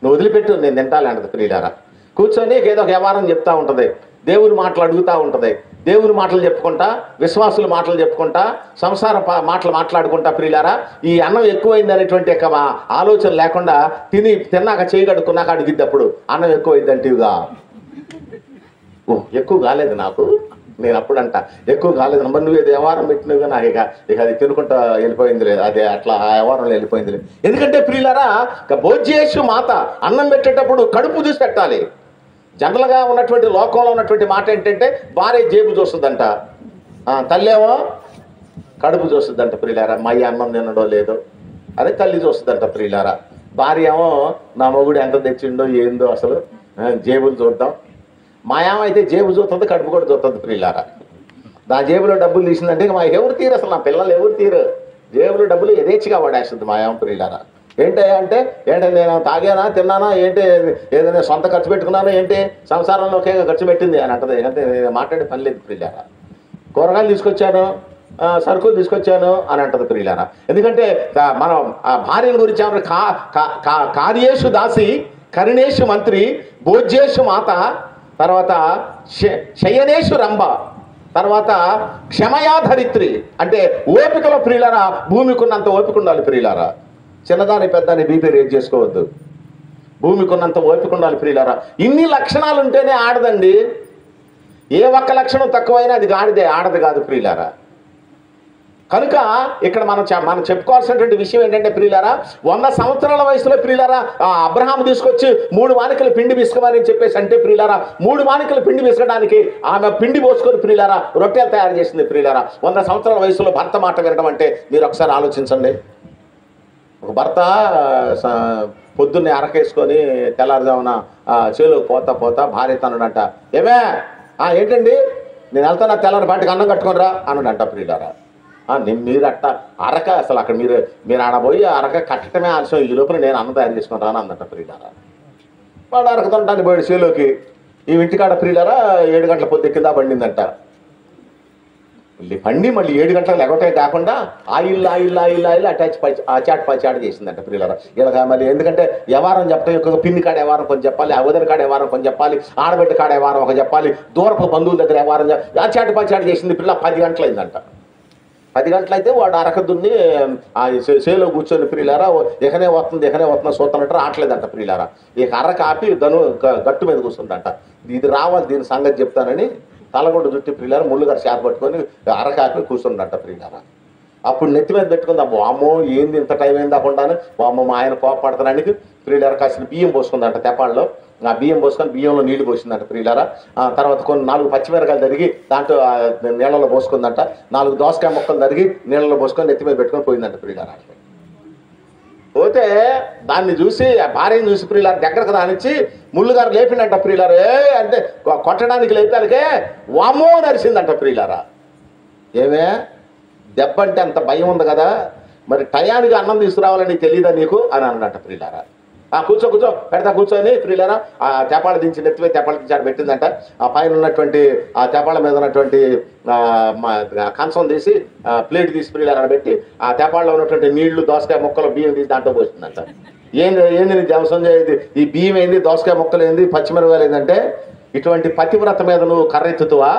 నువ్వు వదిలిపెట్టు నేను తింటాలే అంటది ప్రియులారా. కూర్చొని ఏదో ఒక వ్యవహారం చెప్తా ఉంటుంది, దేవుని మాటలు అడుగుతూ ఉంటుంది, దేవుని మాటలు చెప్పుకుంటా, విశ్వాసుల మాటలు చెప్పుకుంటా, సంసార మాటలు మాట్లాడుకుంటా ప్రియులారా. ఈ అన్నం ఎక్కువైంది అనేటువంటి ఆలోచన లేకుండా తిన్నాక చేయగడుకున్నాక అడిగిద్ది. అప్పుడు అన్నం ఎక్కువైంది అంటేగా ఎక్కువ కాలేదు నాకు, నేను అప్పుడు అంట ఎక్కువ కాలేదు మరి నువ్వు ఏదో వ్యవహారం పెట్టినవుగా నాకు ఇక అది తినుకుంటా వెళ్ళిపోయింది లేదు, అది అట్లా ఆ వ్యవహారంలో వెళ్ళిపోయింది లేదు. ఎందుకంటే ప్రియులారా భోజ్యేషు మాత అన్నం పెట్టేటప్పుడు కడుపు చూసి పెట్టాలి. జనరల్గా ఉన్నటువంటి లోకంలో ఉన్నటువంటి మాట ఏంటంటే భార్య జేబు చూస్తుందంట, తల్లేమో కడుపు చూస్తుందంట ప్రియులారా. మా అన్నం తినడో లేదో అదే తల్లి చూస్తుందంట ప్రియులారా. భార్య ఏమో నా మొగుడు ఎంత తెచ్చిండో ఏందో అసలు జేబులు చూద్దాం. మాయామైతే జేబు చూస్తుంది, కడుపు కూడా చూస్తుంది ప్రియులారా. నా జేబులో డబ్బులు తీసిందంటే మా ఎవరు తీరు, అసలు నా పిల్లలు ఎవరు తీరు, జేబులో డబ్బులు యథేచ్ఛగా వాడేస్తుంది మాయామ ప్రియులారా. ఏంటయ్యా అంటే నేను తాగానా తిన్నానా ఏంటి, ఏదైనా సొంత ఖర్చు పెట్టుకున్నానా ఏంటి, సంసారంలో ఒకే ఖర్చు పెట్టింది అని అంటది. అంటే మాట్లాడే పని లేదు ప్రియులారా. కూరగాయలు తీసుకొచ్చాను, సరుకులు తీసుకొచ్చాను అని అంటది ప్రియులారా. ఎందుకంటే మనం ఆ భార్యల గురించి కార్యేషు దాసి కరుణేషు మంత్రి భోజ్యేషు మాత, తర్వాత శయనేషు రంభ, తర్వాత క్షమయాధరిత్రి అంటే ఓపికలో ప్రియులారా. భూమికున్నంత ఓపిక ఉండాలి ప్రియులారా. చిన్నదాని పెద్దాన్ని బీపీ రేట్ చేసుకోవద్దు. భూమికున్నంత ఓపిక ఉండాలి ప్రియులారా. ఇన్ని లక్షణాలు ఉంటేనే ఆడదండి. ఏ ఒక్క లక్షణం తక్కువైనా అది గాడిదే, ఆడదు కాదు ప్రియులారా. కనుక ఇక్కడ మనం చెప్పుకోవాల్సినటువంటి విషయం ఏంటంటే ప్రియులారా, 100 సంవత్సరాల వయసులో ప్రియులారా అబ్రహాం తీసుకొచ్చి 3 మానికల పిండి పిసుకమని చెప్పేసి అంటే ప్రియులారా 3 మానికల పిండి పిసకడానికి ఆమె పిండి పోసుకొని ప్రియులారా రొట్టెలు తయారు చేసింది ప్రియులారా. 100 సంవత్సరాల వయసులో భర్త మాట వినడం అంటే మీరు ఒకసారి ఆలోచించండి. ఒక భర్త పొద్దున్నే అరకేసుకొని తెల్లారుజామున చేలోకి పోతా భార్య తనుడంట, ఏమే ఏంటండి నేను వెళ్తాను తెల్లారి బాటికి అన్నం కట్టుకోనరా అన్నాడంట ప్రియులారా. మీరు అట్ట అరక అసలు అక్కడ మీరు ఆడబోయి అరక కట్టడమే ఆలస్యం, ఈ లోపల నేను అన్నం తయారు చేసుకుని రాను అందంట ప్రియులారా. వాడు అరకతుంటాను పోయాడు చేలోకి. ఈ ఇంటికాడ ప్రియులారా 7 గంటల పొద్దుక్కిందా పండిందంట. మళ్ళీ 7 గంటలకు లెగటే కాకుండా ఆయిల్ అటాచ్ పచాట్ చేసిందంట ప్రియులారా. ఇలా మళ్ళీ ఎందుకంటే వ్యవహారం చెప్తాం, ఎక్కువ పిన్ని కాడ వ్యవహారం కొంచెం చెప్పాలి, అవదరి కాడ వ్యవహారం కొంచెం చెప్పాలి, ఆడబిడ్డ కాడ వ్యవహారం ఒక చెప్పాలి, దూరపు బంధువుల దగ్గర వ్యవహారం పచాట్ చేసింది పిల్ల. 10 గంటలు అయిందంట. 10 గంటలు అయితే వాడు అరక దున్ని ఆ చేలో కూర్చొని ప్రియులారా ఎకనే వస్తుంది సూతనంటారు ఆటలేదంట ప్రియులారా. ఇక అరక ఆపి గట్టు మీద కూర్చుందంట. ఇది రావాలి దీని సంగతి చెప్తానని తలగొడ్డు జుట్టి ప్రియులారా ముళ్ళుగారు చేత పట్టుకొని అరక ఆపి కూర్చుందంట ప్రియులారా. అప్పుడు నెత్తి మీద పెట్టుకుంది. అమ్మో ఏంది ఇంత టైం అయింది కాకుండానే అమ్మ మా ఆయన కోపపడతానికి ప్రియులారా కాసిన బియ్యం పోసుకుందంట తెపాళ్ళలో. ఆ బియ్యం పోసుకొని బియ్యంలో నీళ్లు పోసిందంట ప్రియులారా. తర్వాత 4 పచ్చిమిరకాయలు తరిగి దాంట్లో నీళ్ళలో పోసుకుందంట. 4 దోసకాయ ముక్కలు తరిగి నీళ్ళలో పోసుకొని నెత్తి మీద పెట్టుకొని పోయిందంట ప్రియులారా. పోతే దాన్ని చూసి భార్యను చూసి ప్రియులారా దగ్గరకు దానిచ్చి ముళ్ళుగారు లేపిండంట ప్రియులారా. అంటే కొట్టడానికి లేపాలకే వామో నరిసిందంట ప్రియులారా. ఏమే దెబ్బ అంటే అంత భయం ఉంది కదా, మరి టయానికి అన్నం తీసుకురావాలని తెలియదా నీకు అని అన్నట్ట ప్రియులారా. కూర్చో పెడతా కూర్చొని ప్రియులారా ఆ తెపాళ దించి నెత్తివే తెపాళ దించి ఆడ పెట్టిందంట. ఆ పైన ఉన్నటువంటి ఆ తెపాళ మీద ఉన్నటువంటి కంచం తీసి ప్లేట్ తీసి ప్రియులారా పెట్టి ఆ తెపాళ్ళలో ఉన్నటువంటి నీళ్లు దోసకాయ ముక్కలు బియ్యం తీసి దాంట్లో పోసిందంట. ఏంది నీ అవసరం చేయదు, ఈ బియ్యం ఏంది దోసకాయ ముక్కలు ఏంది పచ్చిమిరపకాయలు ఏంటంటే ఇటువంటి పతివ్రత మీద నువ్వు కర్రెత్తుతావా,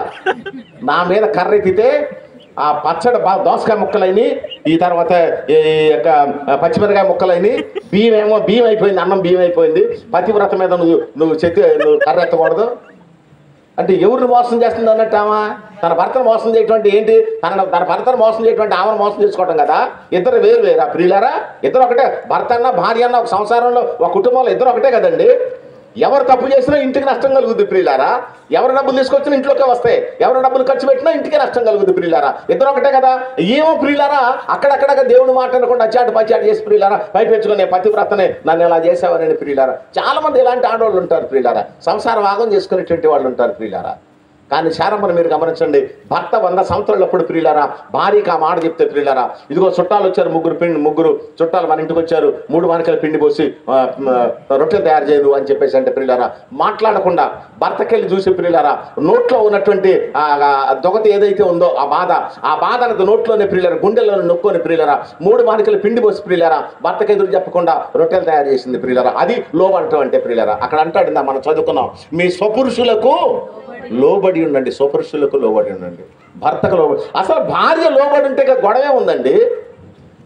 నా మీద కర్రెత్తితే ఆ పచ్చడి దోసకాయ ముక్కలైని ఈ తర్వాత ఈ యొక్క పచ్చిమిరకాయ ముక్కలైని బియ్యం అయిపోయింది, అన్నం బియ్యం అయిపోయింది. పతివ్రత మీద నువ్వు కర్రెత్తకూడదు. అంటే ఎవరిని మోసం చేస్తుంది అన్నట్టు ఆమె తన భర్తను మోసం చేయటువంటి ఏంటి, తన భర్తను మోసం చేయటువంటి ఆమెను మోసం చేసుకోవడం కదా. ఇద్దరు వేరు వేరా ప్రియులారా? ఇద్దరు ఒకటే, భర్త అన్న భార్య అన్న ఒక సంసారంలో ఒక కుటుంబంలో ఇద్దరు ఒకటే కదండి. ఎవరు తప్పు చేసినా ఇంటికి నష్టం కలుగుద్ది ప్రియులారా. ఎవరు డబ్బులు తీసుకొచ్చినా ఇంట్లోకే వస్తాయి, ఎవరు డబ్బులు ఖర్చు పెట్టినా ఇంటికే నష్టం కలుగుద్ది ప్రియులారా. ఇద్దరు ఒకటే కదా. ఏమో ప్రియులారా అక్కడక్కడ దేవుడు మాట్లాడకుండా అచ్చాటు పచ్చాటు చేసి ప్రియులారా పైపెచ్చుకునే పతివ్రతనే నన్ను ఇలా చేసావని ప్రియులారా. చాలా మంది ఇలాంటి ఆడవాళ్ళు ఉంటారు ప్రియులారా, సంసారం ఆగం చేసుకునేటువంటి వాళ్ళు ఉంటారు ప్రియులారా. కానీ శారమ్మను మీరు గమనించండి, భర్త 100 సంవత్సరాలప్పుడు ప్రియులారా భార్యకి ఆ మాట చెప్తే ప్రియులారా, ఇదిగో చుట్టాలు వచ్చారు, ముగ్గురు చుట్టాలు మన ఇంటికి వచ్చారు, 3 వానికలు పిండి పోసి రొట్టెలు తయారు చేయదు అని చెప్పేసి అంటే ప్రియులారా మాట్లాడకుండా భర్తకెళ్ళి చూసి ప్రియులారా నోట్లో ఉన్నటువంటి దొగతి ఏదైతే ఉందో ఆ బాధ అనేది నోట్లోనే ప్రియులారా గుండెల్లో నొక్కొని ప్రియులారా 3 వానికలు పిండి పోసి ప్రియులారా భర్తకి ఎదురు చెప్పకుండా రొట్టెలు తయారు చేసింది ప్రియులారా. అది లోబడటం అంటే ప్రియులారా. అక్కడ అంటాడు మనం చదువుకున్నాం, మీ స్వపురుషులకు లోబడి ఉండండి, స్వపురుషులకు లోబడి ఉండండి, భర్తకు లోబడి. అసలు భార్య లోబడి ఉంటే గొడవే ఉందండి.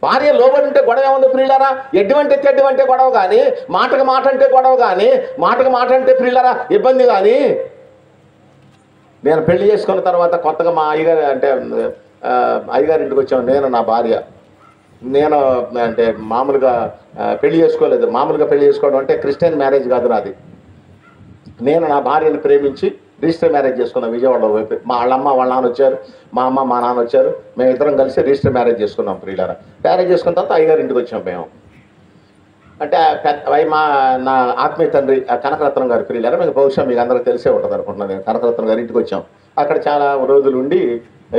భార్య లోబడి ఉంటే గొడవే ఉంది ప్రియులారా. ఎడ్డివంటే తెడ్డివంటే గొడవ కానీ, మాటకు మాట అంటే గొడవ కానీ, మాటకు మాట అంటే ప్రియులారా ఇబ్బంది కానీ. నేను పెళ్లి చేసుకున్న తర్వాత కొత్తగా మా అయ్యగారు అంటే అయ్యగారి ఇంటికి వచ్చాను, నేను నా భార్య. నేను అంటే మామూలుగా పెళ్లి చేసుకోలేదు. మామూలుగా పెళ్లి చేసుకోవడం అంటే క్రిస్టియన్ మ్యారేజ్ కాదు నాది. నేను నా భార్యను ప్రేమించి రిజిస్టర్ మ్యారేజ్ చేసుకున్నాం విజయవాడలో. మా వాళ్ళమ్మ వాళ్ళ నాన్న వచ్చారు, మా అమ్మ మా నాన్న వచ్చారు, మేమిద్దరం కలిసి రిజిస్టర్ మ్యారేజ్ చేసుకున్నాం ప్రియులారా. మ్యారేజ్ చేసుకున్న తర్వాత అయ్యగారి ఇంటికి వచ్చాం మేము. అంటే నా ఆత్మీయ తండ్రి కనకరత్నం గారి ప్రియులారా, మీకు బహుశా మీకు అందరికీ తెలిసే ఉంటుంది అనుకుంటున్నాను. నేను కనకరత్నం గారి ఇంటికి వచ్చాం. అక్కడ చాలా రోజులు ఉండి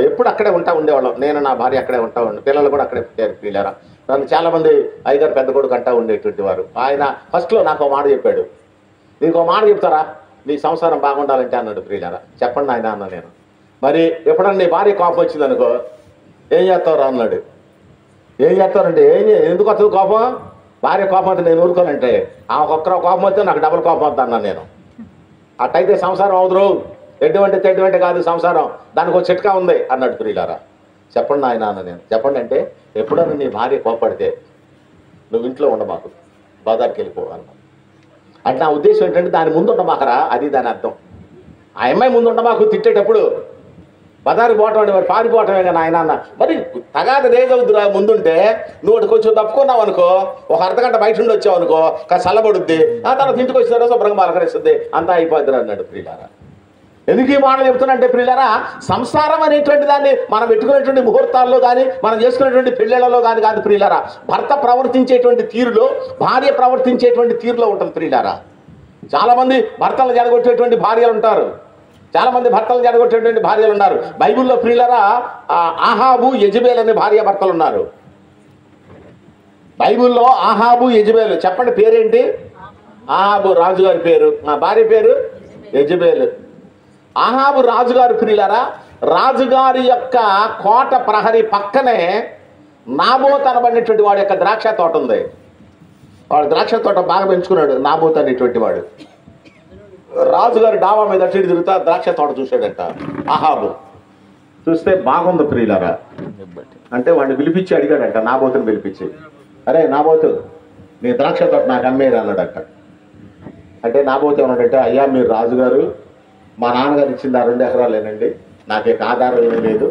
ఎప్పుడు అక్కడే ఉండేవాళ్ళం. నేను నా భార్య అక్కడే ఉండి, పిల్లలు కూడా అక్కడే పుట్టారు ప్రియులారా. నన్ను చాలామంది అయ్యగారు పెద్ద కొడుకు అంటా ఉండేటువంటి వారు. ఆయన ఫస్ట్లో నాకు ఒక మాట చెప్పాడు, నీకు ఒక మాట చెప్తారా, నీ సంసారం బాగుండాలంటే అన్నాడు ప్రియులారా. చెప్పండి ఆయన అన్న. నేను మరి ఎప్పుడన్నా నీ భార్య కోపం వచ్చింది అనుకో ఏం చేస్తావురా అన్నాడు. ఏం చేస్తారంటే ఎందుకు వస్తుంది కోపం? భార్య కోపం వస్తే నేను ఊరుకోనంటే ఒక్కరో కోపం వస్తే నాకు డబుల్ కోపం వద్దా అన్నా నేను. అట్టయితే సంసారం అవుదురు, ఎటువంటి తెడ్డువంటే కాదు సంసారం, దానికి ఒక చిట్కా ఉంది అన్నాడు ప్రియులారా. చెప్పండి ఆయన అన్న. నేను చెప్పండి అంటే ఎప్పుడన్నా నీ భార్య కోపడితే నువ్వు ఇంట్లో ఉండమాకు, బజార్కి వెళ్ళిపో అన్నా. అంటే నా ఉద్దేశం ఏంటంటే దాని ముందు ఉండమాకరా, అది దాని అర్థం. ఆ అమ్మాయి ముందు ఉండమాకు తిట్టేటప్పుడు. బజారు పోవటం అంటే మరి పారిపోవటమే కదా ఆయన అన్న. మరి తగాద రేజవుద్దురా ముందుంటే నువ్వు కొంచెం తప్పుకున్నావు అనుకో, ఒక అర్ధగంట బయట ఉండి వచ్చావు అనుకో, కాస్త చల్లబడుద్ది, ఆ తర్వాత ఇంటికి వచ్చిన తర్వాత శుభ్రంగా పలకరిస్తుంది, అంతా అయిపోద్దిరా అన్నాడు ప్రియులారా. ఎందుకు ఈ మాట చెప్తున్నా అంటే ప్రియులారా, సంసారం అనేటువంటి దాన్ని మనం పెట్టుకునేటువంటి ముహూర్తాల్లో కానీ మనం చేసుకునేటువంటి పెళ్ళిళ్ళలో కానీ కాదు ప్రియులారా. భర్త ప్రవర్తించేటువంటి తీరులో, భార్య ప్రవర్తించేటువంటి తీరులో ఉంటుంది ప్రియులారా. చాలామంది భర్తలు జడగొట్టేటువంటి భార్యలు ఉంటారు, చాలామంది భర్తలు జడగొట్టేటువంటి భార్యలు ఉన్నారు. బైబిల్లో ప్రియులారా ఆహాబు యెజబెల్ అనే భార్య భర్తలు ఉన్నారు. బైబిల్లో ఆహాబు యెజబెల్, చెప్పండి పేరేంటి? ఆహాబు రాజుగారి పేరు, మా భార్య పేరు యెజబెల్. ఆహాబు రాజుగారు ప్రియులారా, రాజుగారి యొక్క కోట ప్రహరీ పక్కనే నాబోత్ అనబడినటువంటి వాడి యొక్క ద్రాక్ష తోట ఉంది. వాడు ద్రాక్ష తోట బాగా పెంచుకున్నాడు నాబోత్ అనేటువంటి వాడు. రాజుగారి డాబా మీద అటు తిరుగుతా ద్రాక్ష తోట చూశాడంట ఆహాబు. చూస్తే బాగుంది ప్రియులారా. అంటే వాడిని పిలిపించి అడిగాడంట, నాబోతుని పిలిపించి, అరే నాబోతు నీ ద్రాక్ష తోట నాకు అమ్మేది అన్నాడట. అంటే నాబోతు ఏమన్నాడంటే, అయ్యా మీరు రాజుగారు, మా నాన్నగారు ఇచ్చింది 2 ఎకరాలేనండి, నాకే ఆధారం ఏమీ లేదు,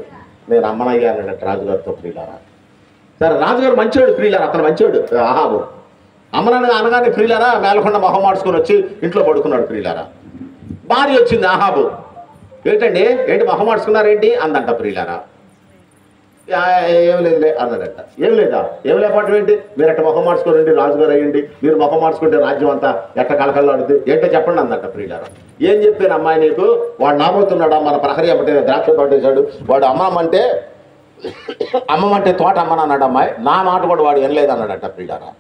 నేను అమ్మనయ్యా అన్నాడంట రాజుగారితో ప్రియులారా. సరే రాజుగారు మంచివాడు ప్రియులారా, అతను మంచివాడు ఆహాబు. అమ్మనాన్న అనగానే ప్రియులారా మేలకొండ మొహం మార్చుకొని వచ్చి ఇంట్లో పడుకున్నాడు ప్రియులారా. భార్య వచ్చింది ఆహాబు, ఏంటండి ఏంటి మొహం మార్చుకున్నారేంటి అందంట ప్రియులారా. ఏం లేదులే అన్నాడంట. ఏం లేదా? ఏం లేపాటు ఏంటి, మీరు ఎట్ట మొహం మార్చుకోరండి, రాజుగారు అయ్యండి, మీరు మొహం మార్చుకుంటే రాజ్యం అంతా ఎట్ట కలకల్లాడుద్ది, ఏంటో చెప్పండి అందంట ప్రియులారా. ఏం చెప్పాను అమ్మాయి నీకు, వాడు నాబోతున్నాడా, మన ప్రహరీ అమ్మటే ద్రాక్ష తోటేశాడు, వాడు అమ్మమంటే తోట అమ్మనన్నాడు అమ్మాయి, నా మాట కూడా వాడు వినలేదన్నాడట ప్రియులారా.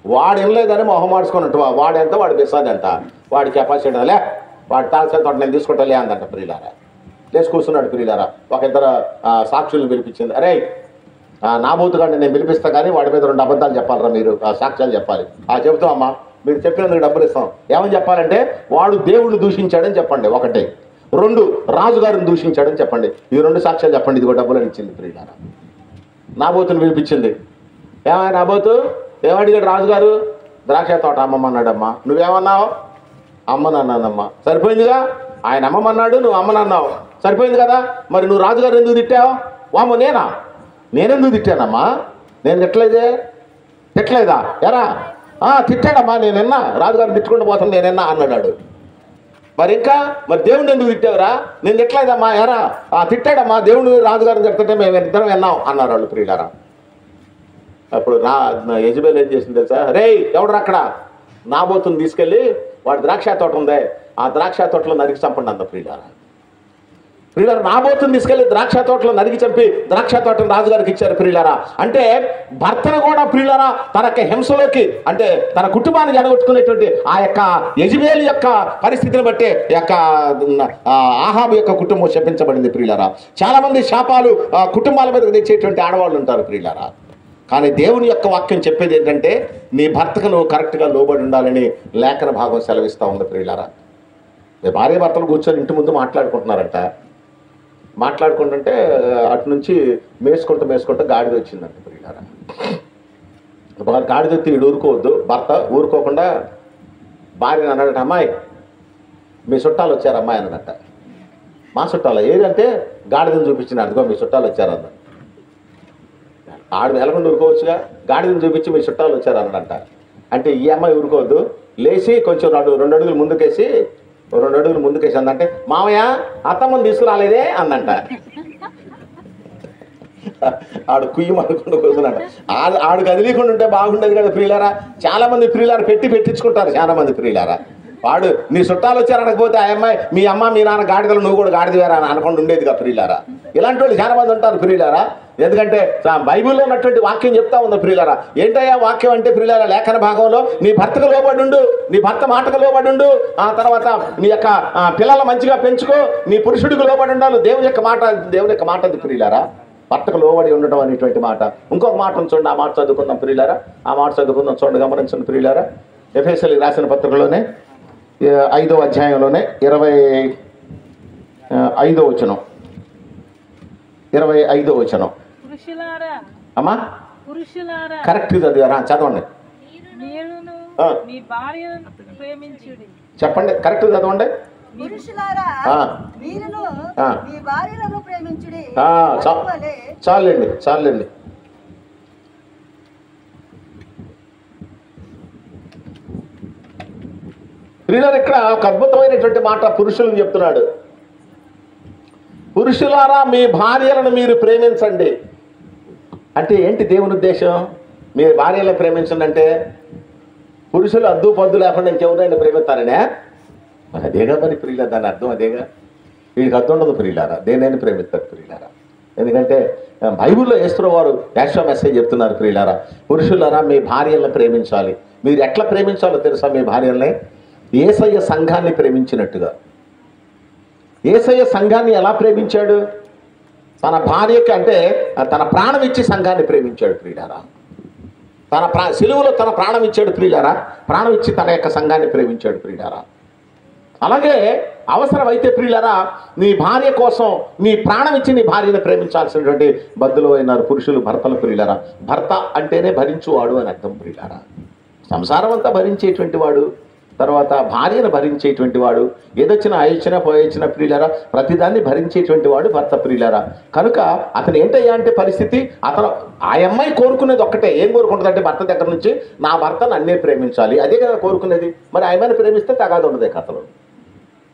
వాడు వినలేదని మొహం మార్చుకున్నట్టు వాడు ఎంత, వాడు బిస్సాది ఎంత, వాడి కెపాసిటీ లే, వాడి తాల్సిన తోట నేను తీసుకుంటలే అందంట ప్రియులారా. లేచి కూర్చున్నాడు ప్రియులారా. ఒక 2 సాక్షులను పిలిపించింది. అరే నాబోతుగాడిని నేను పిలిపిస్తా కానీ వాడి మీద 2 అబద్ధాలు చెప్పాలరా మీరు, సాక్ష్యాలు చెప్పాలి. చెబుతాం అమ్మా, మీరు చెప్పినందుకు డబ్బులు ఇస్తాం. ఏమని చెప్పాలంటే వాడు దేవుడిని దూషించాడని చెప్పండి 1, 2 రాజుగారిని దూషించాడని చెప్పండి. ఈ 2 సాక్ష్యాలు చెప్పండి, ఇదిగో డబ్బులు అని ఇచ్చింది ప్రియులారా. నాబోతుని పిలిపించింది. ఏమైనా నాబోతు ఏమడిగాడు రాజుగారు, ద్రాక్ష తోట అమ్మమ్మన్నాడమ్మా, నువ్వేమన్నావు? అమ్మనన్నానమ్మా. సరిపోయిందిగా, ఆయన అమ్మమన్నాడు, నువ్వు అమ్మనన్నావు, సరిపోయింది కదా. మరి నువ్వు రాజుగారు ఎందుకు తిట్టావు? వామ్మో నేనెందుకు తిట్టానమ్మా? నేను తిట్టలేదా? ఎరా తిట్టాడమ్మా, నేనన్నా రాజుగారు తిట్టుకుంటూ పోతాను నేనన్నా అన్నాడు. మరి ఇంకా మరి దేవుడిని ఎందుకు తిట్టావురా? నేను తిట్టలేదమ్మా. ఎరా తిట్టాడమ్మా, దేవుడు రాజుగారిని తిట్టుంటే మేము ఇద్దరం విన్నాం అన్నారు వాళ్ళు ప్రియులారా. అప్పుడు యజబేల్ ఏం చేసింది తెలుసా? రేయ్ ఎవడు అక్కడ నాబోతుని తీసుకెళ్ళి వాడి ద్రాక్ష తోట ఉందే, ఆ ద్రాక్ష తోటలో నరికి చంపండి అంత ప్రియులారా. నాబోతుని తీసుకెళ్లి ద్రాక్ష తోటలో నరికి చంపి ద్రాక్ష తోటను రాజుగారికి ఇచ్చారు ప్రియులారా. అంటే భర్తను కూడా ప్రియులారా తన యొక్క హింసలోకి, అంటే తన కుటుంబాన్ని జడగొట్టుకునేటువంటి ఆ యొక్క యెజబెల్ యొక్క పరిస్థితిని బట్టి యొక్క ఆహాబు యొక్క కుటుంబం శపించబడింది ప్రియులారా. చాలా మంది శాపాలు కుటుంబాల మీదకి తెచ్చేటువంటి ఆడవాళ్ళు ఉంటారు ప్రియులారా. కానీ దేవుని యొక్క వాక్యం చెప్పేది ఏంటంటే నీ భర్తకు నువ్వు కరెక్ట్గా లోబడి ఉండాలని లేఖన భాగం సెలవిస్తూ ఉంది ప్రియులారా. భార్య భర్తలు కూర్చొని ఇంటి ముందు మాట్లాడుకుంటున్నారంట. మాట్లాడుకుంటుంటే అటు నుంచి మేసుకుంటూ గాడిద వచ్చిందంట ప్రియులారా. గాడిద ఎత్తి వీడు ఊరుకోవద్దు, భర్త ఊరుకోకుండా భార్యని అన్నాడట, అమ్మాయి మీ చుట్టాలు వచ్చారు అమ్మాయి అన్నదట. మా చుట్టాలు ఏదంటే గాడిదని చూపించిన అదిగో మీ చుట్టాలు వచ్చారన్న. ఆడు ఎలగొండ ఊరుకోవచ్చుగా, గాడిదని చూపించి మీ చుట్టాలు వచ్చారు అన్నదంట. అంటే ఈ అమ్మాయి ఊరుకోవద్దు, లేచి కొంచెం 2 అడుగులు ముందుకేసి అందంటే మామయ్య అత్తమ్మని తీసుకురాలేదే అందంట. ఆడు కుయ్యం అనుకుంటూ కూర్చున్నాడు. ఆడు కదిలీకుండా ఉంటే బాగుండేది కదా ప్రియులారా. చాలా మంది ప్రియులారా పెట్టించుకుంటారు. చాలా మంది ప్రియులారా వాడు నీ చుట్టాలు వచ్చారు అనకపోతే ఆ అమ్మాయి మీ అమ్మ మీ నాన్న గాడిదలు నువ్వు కూడా గాడిదవేరా అని అనుకుండా ఉండేదిగా ప్రియులారా. ఇలాంటి వాళ్ళు చాలా మంది ఉంటారు ప్రియులారా. ఎందుకంటే బైబిల్లో ఉన్నటువంటి వాక్యం చెప్తా ఉంది ప్రియులారా. ఏంటయ్యా వాక్యం అంటే ప్రియులారా, లేఖన భాగంలో నీ భర్తకు లోబడి ఉండు, నీ భర్త మాటకు లోబడి ఉండు, ఆ తర్వాత నీ యొక్క పిల్లలు మంచిగా పెంచుకో, నీ పురుషుడికి లోబడి ఉండాలి. దేవుని యొక్క మాట అది ప్రియులారా, భర్తకు లోబడి ఉండటం అనేటువంటి మాట. ఇంకొక మాట చూడండి, ఆ మాట చదువుకుందాం ప్రియులారా. ఆ మాట చదువుకుందాం, చూడండి, గమనించండి ప్రియులారా. ఎఫెసీయులకు రాసిన పత్రికలోనే 5వ అధ్యాయంలోనే 25వ వచనం. 25వ వచనం అమ్మా కరెక్ట్ చదివారా? చదవండి, చెప్పండి, కరెక్ట్ చదవండి. చాలండి. ప్రియులారా, ఇక్కడ ఒక అద్భుతమైనటువంటి మాట పురుషులను చెప్తున్నాడు. పురుషులారా మీ భార్యలను మీరు ప్రేమించండి. అంటే ఏంటి దేవుని ఉద్దేశం? మీ భార్యలను ప్రేమించండి అంటే పురుషులు అద్దు పద్దు లేకుండా ఇంకెవరైనా ప్రేమిస్తారనే? అదేగా మరి ప్రియుల, దాని అర్థం అదేగా. వీడికి అర్థం ఉండదు ప్రియులారా, దేనైనా ప్రేమిస్తారు ప్రియులారా. ఎందుకంటే బైబిల్లో యేసు వారు యాక్చువల్ మెసేజ్ చెప్తున్నారు ప్రియులారా. పురుషులారా మీ భార్యలను ప్రేమించాలి. మీరు ఎట్లా ప్రేమించాలో తెలుసా? మీ భార్యల్ని యేసయ్య సంఘాన్ని ప్రేమించినట్టుగా. యేసయ్య సంఘాన్ని ఎలా ప్రేమించాడు? తన భార్యకి, అంటే తన ప్రాణం ఇచ్చి సంఘాన్ని ప్రేమించాడు ప్రియులారా. సిలువలో తన ప్రాణం ఇచ్చాడు ప్రియులారా. ప్రాణం ఇచ్చి తన యొక్క సంఘాన్ని ప్రేమించాడు ప్రియులారా. అలాగే అవసరమైతే ప్రియులారా నీ భార్య కోసం నీ ప్రాణం ఇచ్చి నీ భార్యను ప్రేమించాల్సినటువంటి బద్దులు అయినారు పురుషులు, భర్తలు ప్రియులారా. భర్త అంటేనే భరించువాడు అని అర్థం ప్రియులారా. సంసారం అంతా భరించేటువంటి వాడు, తర్వాత భార్యను భరించేటువంటి వాడు, ఏదొచ్చినా అయొచ్చినా పోయొచ్చినా ప్రియులారా ప్రతిదాన్ని భరించేటువంటి వాడు భర్త ప్రియులారా. కనుక అతను ఏంటయ్యా అంటే పరిస్థితి, అతను ఆ అమ్మాయి కోరుకునేది ఒక్కటే. ఏం కోరుకుంటుంది అంటే భర్త దగ్గర నుంచి నా భర్తను అన్నే ప్రేమించాలి, అదే కదా కోరుకునేది. మరి ఆ అమ్మాయిని ప్రేమిస్తే తగాదు ఉండదే కథలు.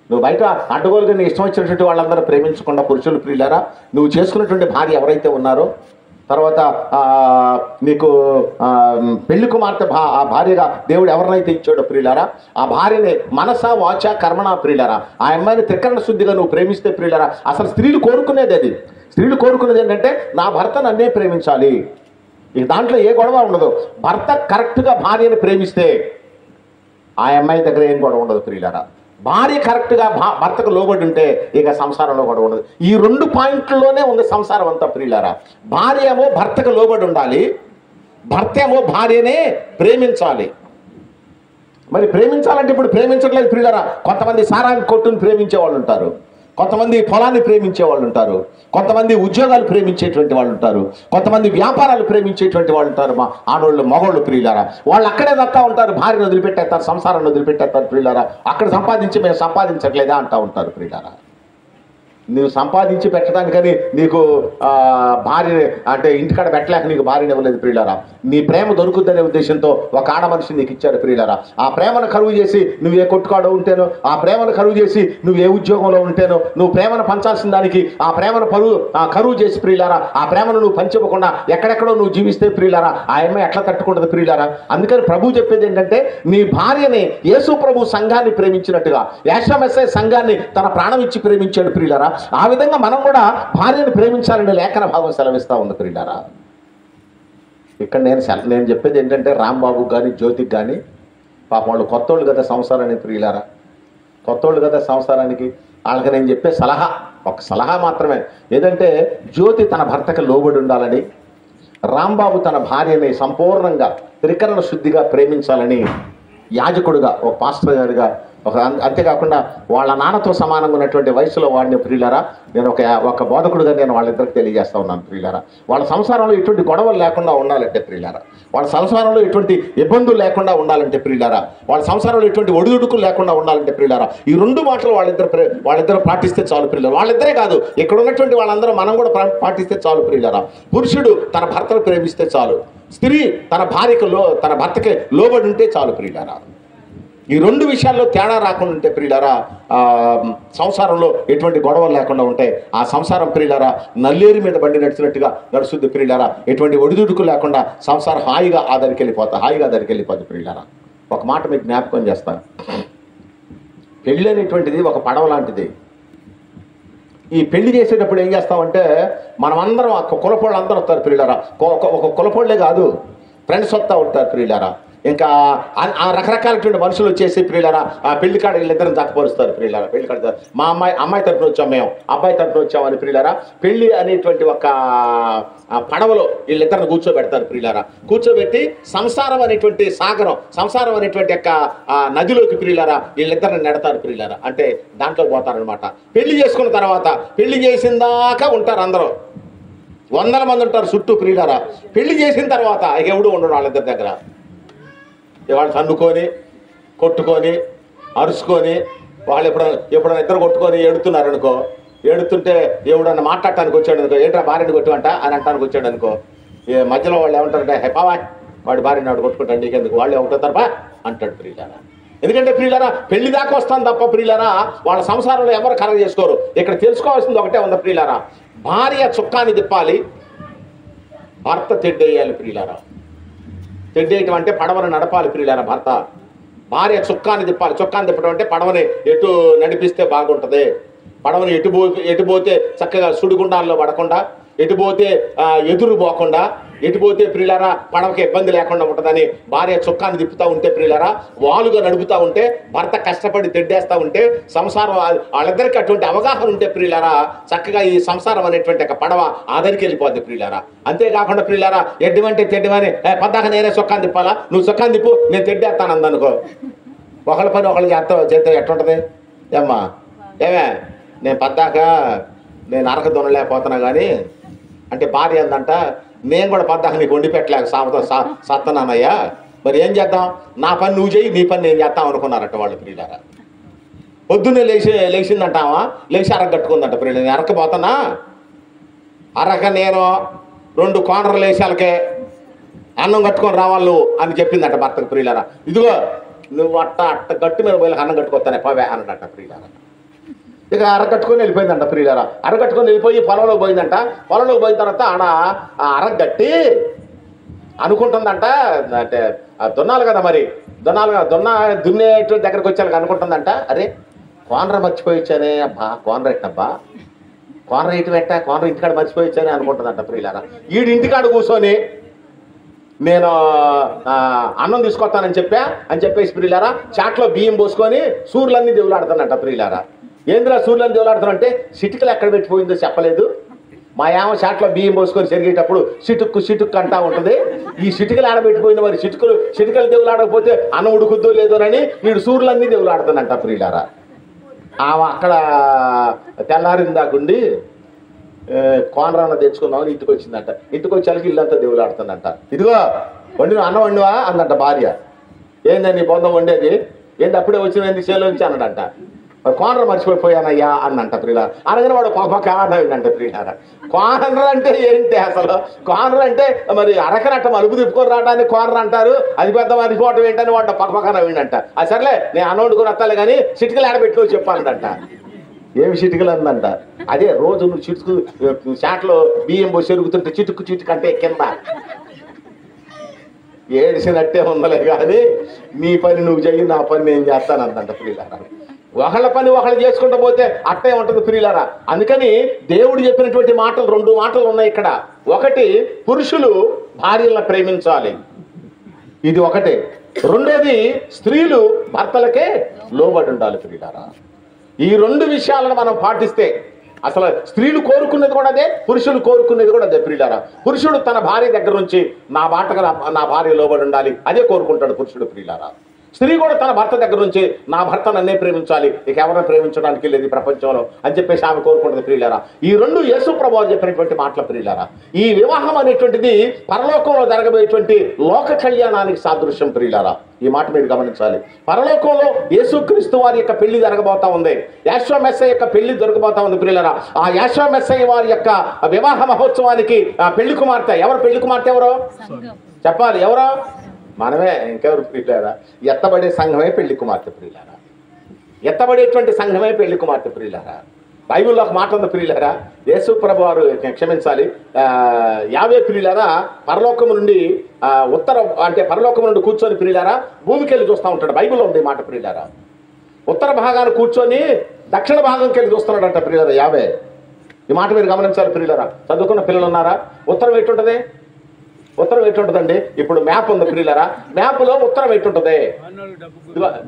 నువ్వు బయట అడ్డగోలుగా నీ ఇష్టం వచ్చినటువంటి వాళ్ళందరూ ప్రేమించకుండా పురుషులు ప్రియులారా, నువ్వు చేసుకున్నటువంటి భార్య ఎవరైతే ఉన్నారో, తర్వాత నీకు పెళ్లి కుమార్తె భార్యగా దేవుడు ఎవరినైతే ఇచ్చాడో ప్రియులారా, ఆ భార్యని మనస వాచ కర్మణ ప్రియులారా, ఆ అమ్మాయిని త్రికరణ శుద్ధిగా నువ్వు ప్రేమిస్తే ప్రియులారా, అసలు స్త్రీలు కోరుకునేది అది. స్త్రీలు కోరుకునేది ఏంటంటే నా భర్త నన్నే ప్రేమించాలి. ఇక దాంట్లో ఏ గొడవ ఉండదు. భర్త కరెక్ట్గా భార్యని ప్రేమిస్తే ఆ అమ్మాయి దగ్గర ఏం గొడవ ఉండదు ప్రియులారా. భార్య కరెక్ట్గా భర్తకు లోబడి ఉంటే ఇక సంసారంలో కూడా ఉండదు. ఈ 2 పాయింట్లలోనే ఉంది సంసారం అంతా ప్రియులారా. భార్య ఏమో భర్తకు లోబడి ఉండాలి, భర్త ఏమో భార్యనే ప్రేమించాలి. మరి ప్రేమించాలంటే ఇప్పుడు ప్రేమించట్లేదు ప్రియులారా. కొంతమంది సారాన్ని కొట్టుని ప్రేమించే వాళ్ళు ఉంటారు, కొంతమంది పొలాన్ని ప్రేమించే వాళ్ళు ఉంటారు, కొంతమంది ఉద్యోగాలు ప్రేమించేటువంటి వాళ్ళు ఉంటారు, కొంతమంది వ్యాపారాలు ప్రేమించేటువంటి వాళ్ళు ఉంటారు. మా ఆడోళ్ళు మగోళ్ళు ప్రియులారా, వాళ్ళు అక్కడే దక్కా ఉంటారు, భార్యను వదిలిపెట్టేస్తారు, సంసారాన్ని వదిలిపెట్టేస్తారు ప్రియులారా. అక్కడ సంపాదించి మేము సంపాదించట్లేదా అంటూ ఉంటారు ప్రియులారా. నువ్వు సంపాదించి పెట్టడానికని నీకు భార్య అంటే ఇంటికాడ పెట్టలేక నీకు భార్యను ఇవ్వలేదు ప్రియులారా. నీ ప్రేమ దొరుకుద్దనే ఉద్దేశంతో ఒక ఆడ మనిషి నీకు ఇచ్చారు ప్రియులారా. ఆ ప్రేమను కరువు చేసి నువ్వు ఏ కొట్టుకాడో ఉంటేనో, ఆ ప్రేమను కరువు చేసి నువ్వు ఏ ఉద్యోగంలో ఉంటేనో, నువ్వు ప్రేమను పంచాల్సిన దానికి ఆ ప్రేమను కరువు చేసి ప్రియులారా, ఆ ప్రేమను నువ్వు పంచివ్వకుండా ఎక్కడెక్కడో నువ్వు జీవిస్తే ప్రియులారా, ఆ అమ్మాయి ఎట్లా తట్టుకుంటుంది ప్రియులారా. అందుకని ప్రభు చెప్పేది ఏంటంటే, నీ భార్యని యేసు ప్రభు సంఘాన్ని ప్రేమించినట్టుగా యేసు సంఘాన్ని తన ప్రాణం ఇచ్చి ప్రేమించాడు ప్రియులారా. ఆ విధంగా మనం కూడా భార్యను ప్రేమించాలని లేఖన భాగం సెలవిస్తూ ఉంది ప్రియులారా. ఇక్కడ నేను చెప్పేది ఏంటంటే, రాంబాబు కానీ జ్యోతికి కానీ పాపం వాళ్ళు కొత్తోళ్ళు కదా సంసారానికి ప్రియులారా, కొత్తోళ్ళు కదా సంసారానికి. వాళ్ళకి నేను చెప్పే సలహా ఒక సలహా మాత్రమే. ఏదంటే, జ్యోతి తన భర్తకి లోబడి ఉండాలని, రాంబాబు తన భార్యని సంపూర్ణంగా త్రికరణ శుద్ధిగా ప్రేమించాలని యాజకుడుగా, ఒక పాస్టర్ గారిగా, అంతేకాకుండా వాళ్ళ నాన్నతో సమానంగా ఉన్నటువంటి వయసులో వాడిని ప్రియులారా నేను ఒక బోధకుడుగా నేను వాళ్ళిద్దరికి తెలియజేస్తా ఉన్నాను ప్రియులారా. వాళ్ళ సంసారంలో ఎటువంటి గొడవలు లేకుండా ఉండాలంటే ప్రియులారా, వాళ్ళ సంసారంలో ఎటువంటి ఇబ్బందులు లేకుండా ఉండాలంటే ప్రియులారా, వాళ్ళ సంసారంలో ఎటువంటి ఒడిదుడుకులు లేకుండా ఉండాలంటే ప్రియులారా, ఈ రెండు మాటలు వాళ్ళిద్దరు పాటిస్తే చాలు ప్రియులారా. వాళ్ళిద్దరే కాదు, ఇక్కడ ఉన్నటువంటి వాళ్ళందరూ మనం కూడా పాటిస్తే చాలు ప్రియులారా. పురుషుడు తన భర్తను ప్రేమిస్తే చాలు, స్త్రీ తన భర్తకి లోబడి ఉంటే చాలు ప్రియులారా. ఈ రెండు విషయాల్లో తేడా రాకుండా ఉంటే ప్రియులారా, సంసారంలో ఎటువంటి గొడవలు లేకుండా ఉంటాయి. ఆ సంసారం ప్రియులారా నల్లేరు మీద బండి నడిచినట్టుగా నడుస్తుంది ప్రియులారా. ఎటువంటి ఒడిదుడుకు లేకుండా సంసారం హాయిగా దారికి వెళ్ళిపోతుంది ప్రియులారా. ఒక మాట మీకు జ్ఞాపకం చేస్తాను. పెళ్ళి అనేటువంటిది ఒక పడవ లాంటిది. ఈ పెళ్లి చేసేటప్పుడు ఏం చేస్తామంటే, మనమందరం కులపోళ్ళు అందరూ వస్తారు ప్రియులారా. ఒక కులపోళ్లే కాదు, ఫ్రెండ్స్ వస్తూ ఉంటారు ప్రియులారా. ఇంకా ఆ రకరకాలటువంటి మనుషులు వచ్చేసి ప్రియులారా ఆ పెళ్లి కాడ వీళ్ళిద్దరిని దక్కపరుస్తారు ప్రియులారా. పెళ్లి కాడ మా అమ్మాయి తరఫున వచ్చాం, మేము అబ్బాయి తరఫున వచ్చామని ప్రియులారా పెళ్లి అనేటువంటి ఒక పడవలో వీళ్ళిద్దరిని కూర్చోబెడతారు ప్రియులారా. కూర్చోబెట్టి సంసారం అనేటువంటి సంసారం అనేటువంటి యొక్క నదిలోకి ప్రియులారా వీళ్ళిద్దరిని నెడతారు ప్రియులారా. అంటే దాంట్లో పోతారనమాట. పెళ్లి చేసుకున్న తర్వాత పెళ్లి చేసిన దాకా ఉంటారు అందరూ, 100 మంది ఉంటారు చుట్టూ ప్రియులారా. పెళ్లి చేసిన తర్వాత ఎవడు ఉండడు వాళ్ళిద్దరి దగ్గర. వాళ్ళు తన్నుకొని కొట్టుకొని అరుచుకొని వాళ్ళు ఎప్పుడైనా ఇద్దరు కొట్టుకొని ఎడుతున్నారు అనుకో, ఎడుతుంటే ఎవడన్నా మాట్లాడటానికి వచ్చాడు అనుకో, ఏంట్రా భార్యని కొట్టువంట అని అంటానికి వచ్చాడు అనుకో, మధ్యలో వాళ్ళు ఏమంటారంటే, హే పావా వాడి భార్యని వాడు కొట్టుకుంటాడు నీకెందుకు, వాళ్ళు ఏమంటారు బా అంటాడు ప్రియులారా. ఎందుకంటే ప్రియులారా పెళ్లి దాకా వస్తాను తప్ప ప్రియులారా వాళ్ళ సంసారంలో ఎవరు కరెక్ట్ చేసుకోరు. ఇక్కడ తెలుసుకోవాల్సింది ఒకటే ఉంది ప్రియులారా, భార్య చుక్కాని తిప్పాలి, భర్త తెడ్డేయాలి ప్రియులారా. తెడ్డేయటం అంటే పడవను నడపాలి ప్రియులారా. భార్య చుక్కాని తిప్పడం అంటే పడవని ఎటు నడిపిస్తే బాగుంటుంది. పడవని ఎటు పోతే చక్కగా సుడిగుండాల్లో పడకుండా, ఎటు పోతే ఎదురు పోకుండా, ఎటు పోతే ప్రియులారా పడవకి ఇబ్బంది లేకుండా ఉంటుందని భార్య చుక్కాన్ని తిప్పుతూ ఉంటే ప్రియులారా, వాలుగా నడుపుతూ ఉంటే, భర్త కష్టపడి తెడ్డేస్తూ ఉంటే, సంసారం వాళ్ళిద్దరికి అటువంటి అవగాహన ఉంటే ప్రియులారా చక్కగా ఈ సంసారం అనేటువంటి ఒక పడవ ఆదరికి వెళ్ళిపోద్ది ప్రియులారా. అంతేకాకుండా ప్రియులారా ఎడ్డమంటే తెడ్డమని పద్దాక నేనే చొక్కాన్ని తిప్పాలా, నువ్వు చొక్కాన్ని తిప్పు నేను తెడ్డేస్తాను అందనుకో, ఒకళ్ళ పని ఒకళ్ళు చేస్తే ఎట్లుంటుంది ఏమ్మా? నేను పద్దాక నేను అరక దొనలేకపోతున్నా కానీ అంటే భార్య అందంట, నేను కూడా పద్దాక నీకు వండి పెట్టలేక సత్తనానయ్యా, మరి ఏం చేద్దాం, నా పని నువ్వు చేయి నీ పని నేను చేద్దాం అనుకున్నారట వాళ్ళు ప్రియులారా. పొద్దున్నే లేచిందంటావా, లేచి అరక కట్టుకుందంట ప్రియులు. నేను అరకపోతున్నా, అరక నేను 2 కోనర్లు వేసాలకే అన్నం కట్టుకొని రావాళ్ళు అని చెప్పిందట భర్తకు ప్రియులారా. ఇదిగో నువ్వు అట్ట గట్టు మీద పోయి అన్నం కట్టుకొస్తానే పవే అన్నట ప్రియులారా. ఇక అరకట్టుకొని వెళ్ళిపోయిందంట ప్రియులారా. అరకట్టుకొని వెళ్ళిపోయి పొలంలోకి పోయిందంట. పొలంలోకి పోయిన తర్వాత ఆడ అరగట్టి అనుకుంటుందంట, అంటే దున్నాలి కదా మరి, దున్నేటువంటి దగ్గరకు వచ్చాక అనుకుంటుందంట, అరే కోనర మర్చిపోయి వచ్చానే అబ్బా, కోనర ఎట్టబ్బా, కోనర ఇటు పెట్ట, కోనర ఇంటికాడ మర్చిపోయి వచ్చానే అనుకుంటుందంట ప్రియులారా. ఈడు ఇంటికాడ కూర్చొని నేను అన్నం తీసుకొస్తానని చెప్పేసి ప్రియులారా చాట్లో బియ్యం పోసుకొని సూర్యులన్నీ దేవులాడుతానంట ప్రియులారా. ఏంద్రా సూర్యులను దేవులాడుతానంటే సిటికలు ఎక్కడ పెట్టిపోయిందో చెప్పలేదు. మా ఏమో చాట్లో బియ్యం పోసుకొని చెరిగేటప్పుడు సిటుక్కు అంటా ఉంటుంది. ఈ సిటికలు ఆడబెట్టిపోయింది, మరి సిటికలు దేవులాడకపోతే అన్నం ఉడుకుద్దో లేదోనని వీడు సూర్యులన్నీ దేవులాడుతానంట ప్రియులారా. ఆమె అక్కడ తెల్లారిందాకుండి కోనరాన్న తెచ్చుకుందామని ఇంటికి వచ్చిందంట. ఇంటికి వచ్చేళ్ళకి ఇల్లంతా దేవుడు ఆడుతుందంట. ఇదిగో వండిన అన్నం వండివా అందంట భార్య. ఏందని బొందం వండేది, ఏంటి అప్పుడే వచ్చిన చేలో నుంచి అన్నాడంట. కోనర మర్చిపోయానయ్యా అన్నంట ప్రియుల. అనగానే వాడు పాపక అన్నాడంట ప్రియులారా. కోనర అంటే ఏంటి అసలు? కోనర అంటే మరి అరకనట్ట మలుపు తిప్పుకొని రావడానికి కోనర అంటారు. అది పెద్ద మర్చిపోవటం ఏంటని వాడు పక్కపక్క నవ్విండంట. అది సర్లే నేను అన్నోడు కూడా వస్తాలే కానీ చిటికలు ఆడబెట్టుకో చెప్పానంట. ఏమి చిటికలు అందంట. అదే రోజు నువ్వు చిటుకు చాట్లో బియ్యం పోసి చెరుగుతుంటే చిటుకు చిటుకు అంటే కింద ఏడిసినట్టే ఉందలే కానీ నీ పని నువ్వు చెయ్యి, నా పని నేను చేస్తానందంట ప్రియులారా. ఒకళ్ళ పని ఒకళ్ళు చేసుకుంటూ పోతే అట్టే ఉంటుంది ప్రియులారా. అందుకని దేవుడు చెప్పినటువంటి మాటలు 2 మాటలు ఉన్నాయి ఇక్కడ. ఒకటి, పురుషులు భార్యలను ప్రేమించాలి, ఇది ఒకటి. రెండోది, స్త్రీలు భర్తలకే లోబడి ఉండాలి ప్రియులారా. ఈ 2 విషయాలను మనం పాటిస్తే అసలు స్త్రీలు కోరుకునేది కూడా అదే, పురుషులు కోరుకునేది కూడా అదే ప్రియులారా. పురుషుడు తన భార్య దగ్గర నుంచి నా బాటగా నా భార్య లోబడి ఉండాలి, అదే కోరుకుంటాడు పురుషుడు ప్రియులారా. స్త్రీ కూడా తన భర్త దగ్గర నుంచి నా భర్త నన్నే ప్రేమించాలి, ఇక ఎవరైనా ప్రేమించడానికి లేదు ప్రపంచంలో అని చెప్పేసి ఆమె కోరుకుంటుంది ప్రియులారా. ఈ 2 యేసు ప్రభువు చెప్పినటువంటి మాటల ప్రియులారా. ఈ వివాహం అనేటువంటిది పరలోకంలో జరగబోయేటువంటి లోక కళ్యాణానికి సాదృశ్యం ప్రియులారా. ఈ మాట మీరు గమనించాలి. పరలోకంలో యేసుక్రీస్తు వారి యొక్క పెళ్లి జరగబోతా ఉంది, యాషోవా మెస్సయ్య యొక్క పెళ్లి జరగబోతా ఉంది ప్రియులారా. ఆ యాషోవా మెస్సయ్య వారి యొక్క వివాహ మహోత్సవానికి పెళ్లి కుమార్తె ఎవరు? పెళ్లి కుమార్తె ఎవరో చెప్పాలి. ఎవరో? మనమే. ఇంకెవరు ప్రియులారా? ఎత్తబడే సంఘమే పెళ్లి కుమార్తె ప్రియులారా. ఎత్తబడేటువంటి సంఘమే పెళ్లి కుమార్తె ప్రియులారా. బైబిల్లో ఒక మాట ఉంది ప్రియులారా. యేసు ప్రభు వారు క్షమించాలి, యావే ప్రియులారా పరలోకము నుండి పరలోకము నుండి కూర్చొని ప్రియులారా భూమికి వెళ్ళి చూస్తూ ఉంటాడు. బైబిల్లో ఉంది మాట ప్రియులారా. ఉత్తర భాగాన్ని కూర్చొని దక్షిణ భాగంకి వెళ్ళి చూస్తున్నాడంట ప్రియులారా యావే. ఈ మాట మీరు గమనించాలి ప్రియులారా. చదువుకున్న పిల్లలు ఉన్నారా? ఉత్తరం ఎటుంటది? ఉత్తరం ఎటుంటుందండి? ఇప్పుడు మ్యాప్ ఉంది ప్రియులారా. మ్యాప్లో ఉత్తరం ఎటుంటుంది?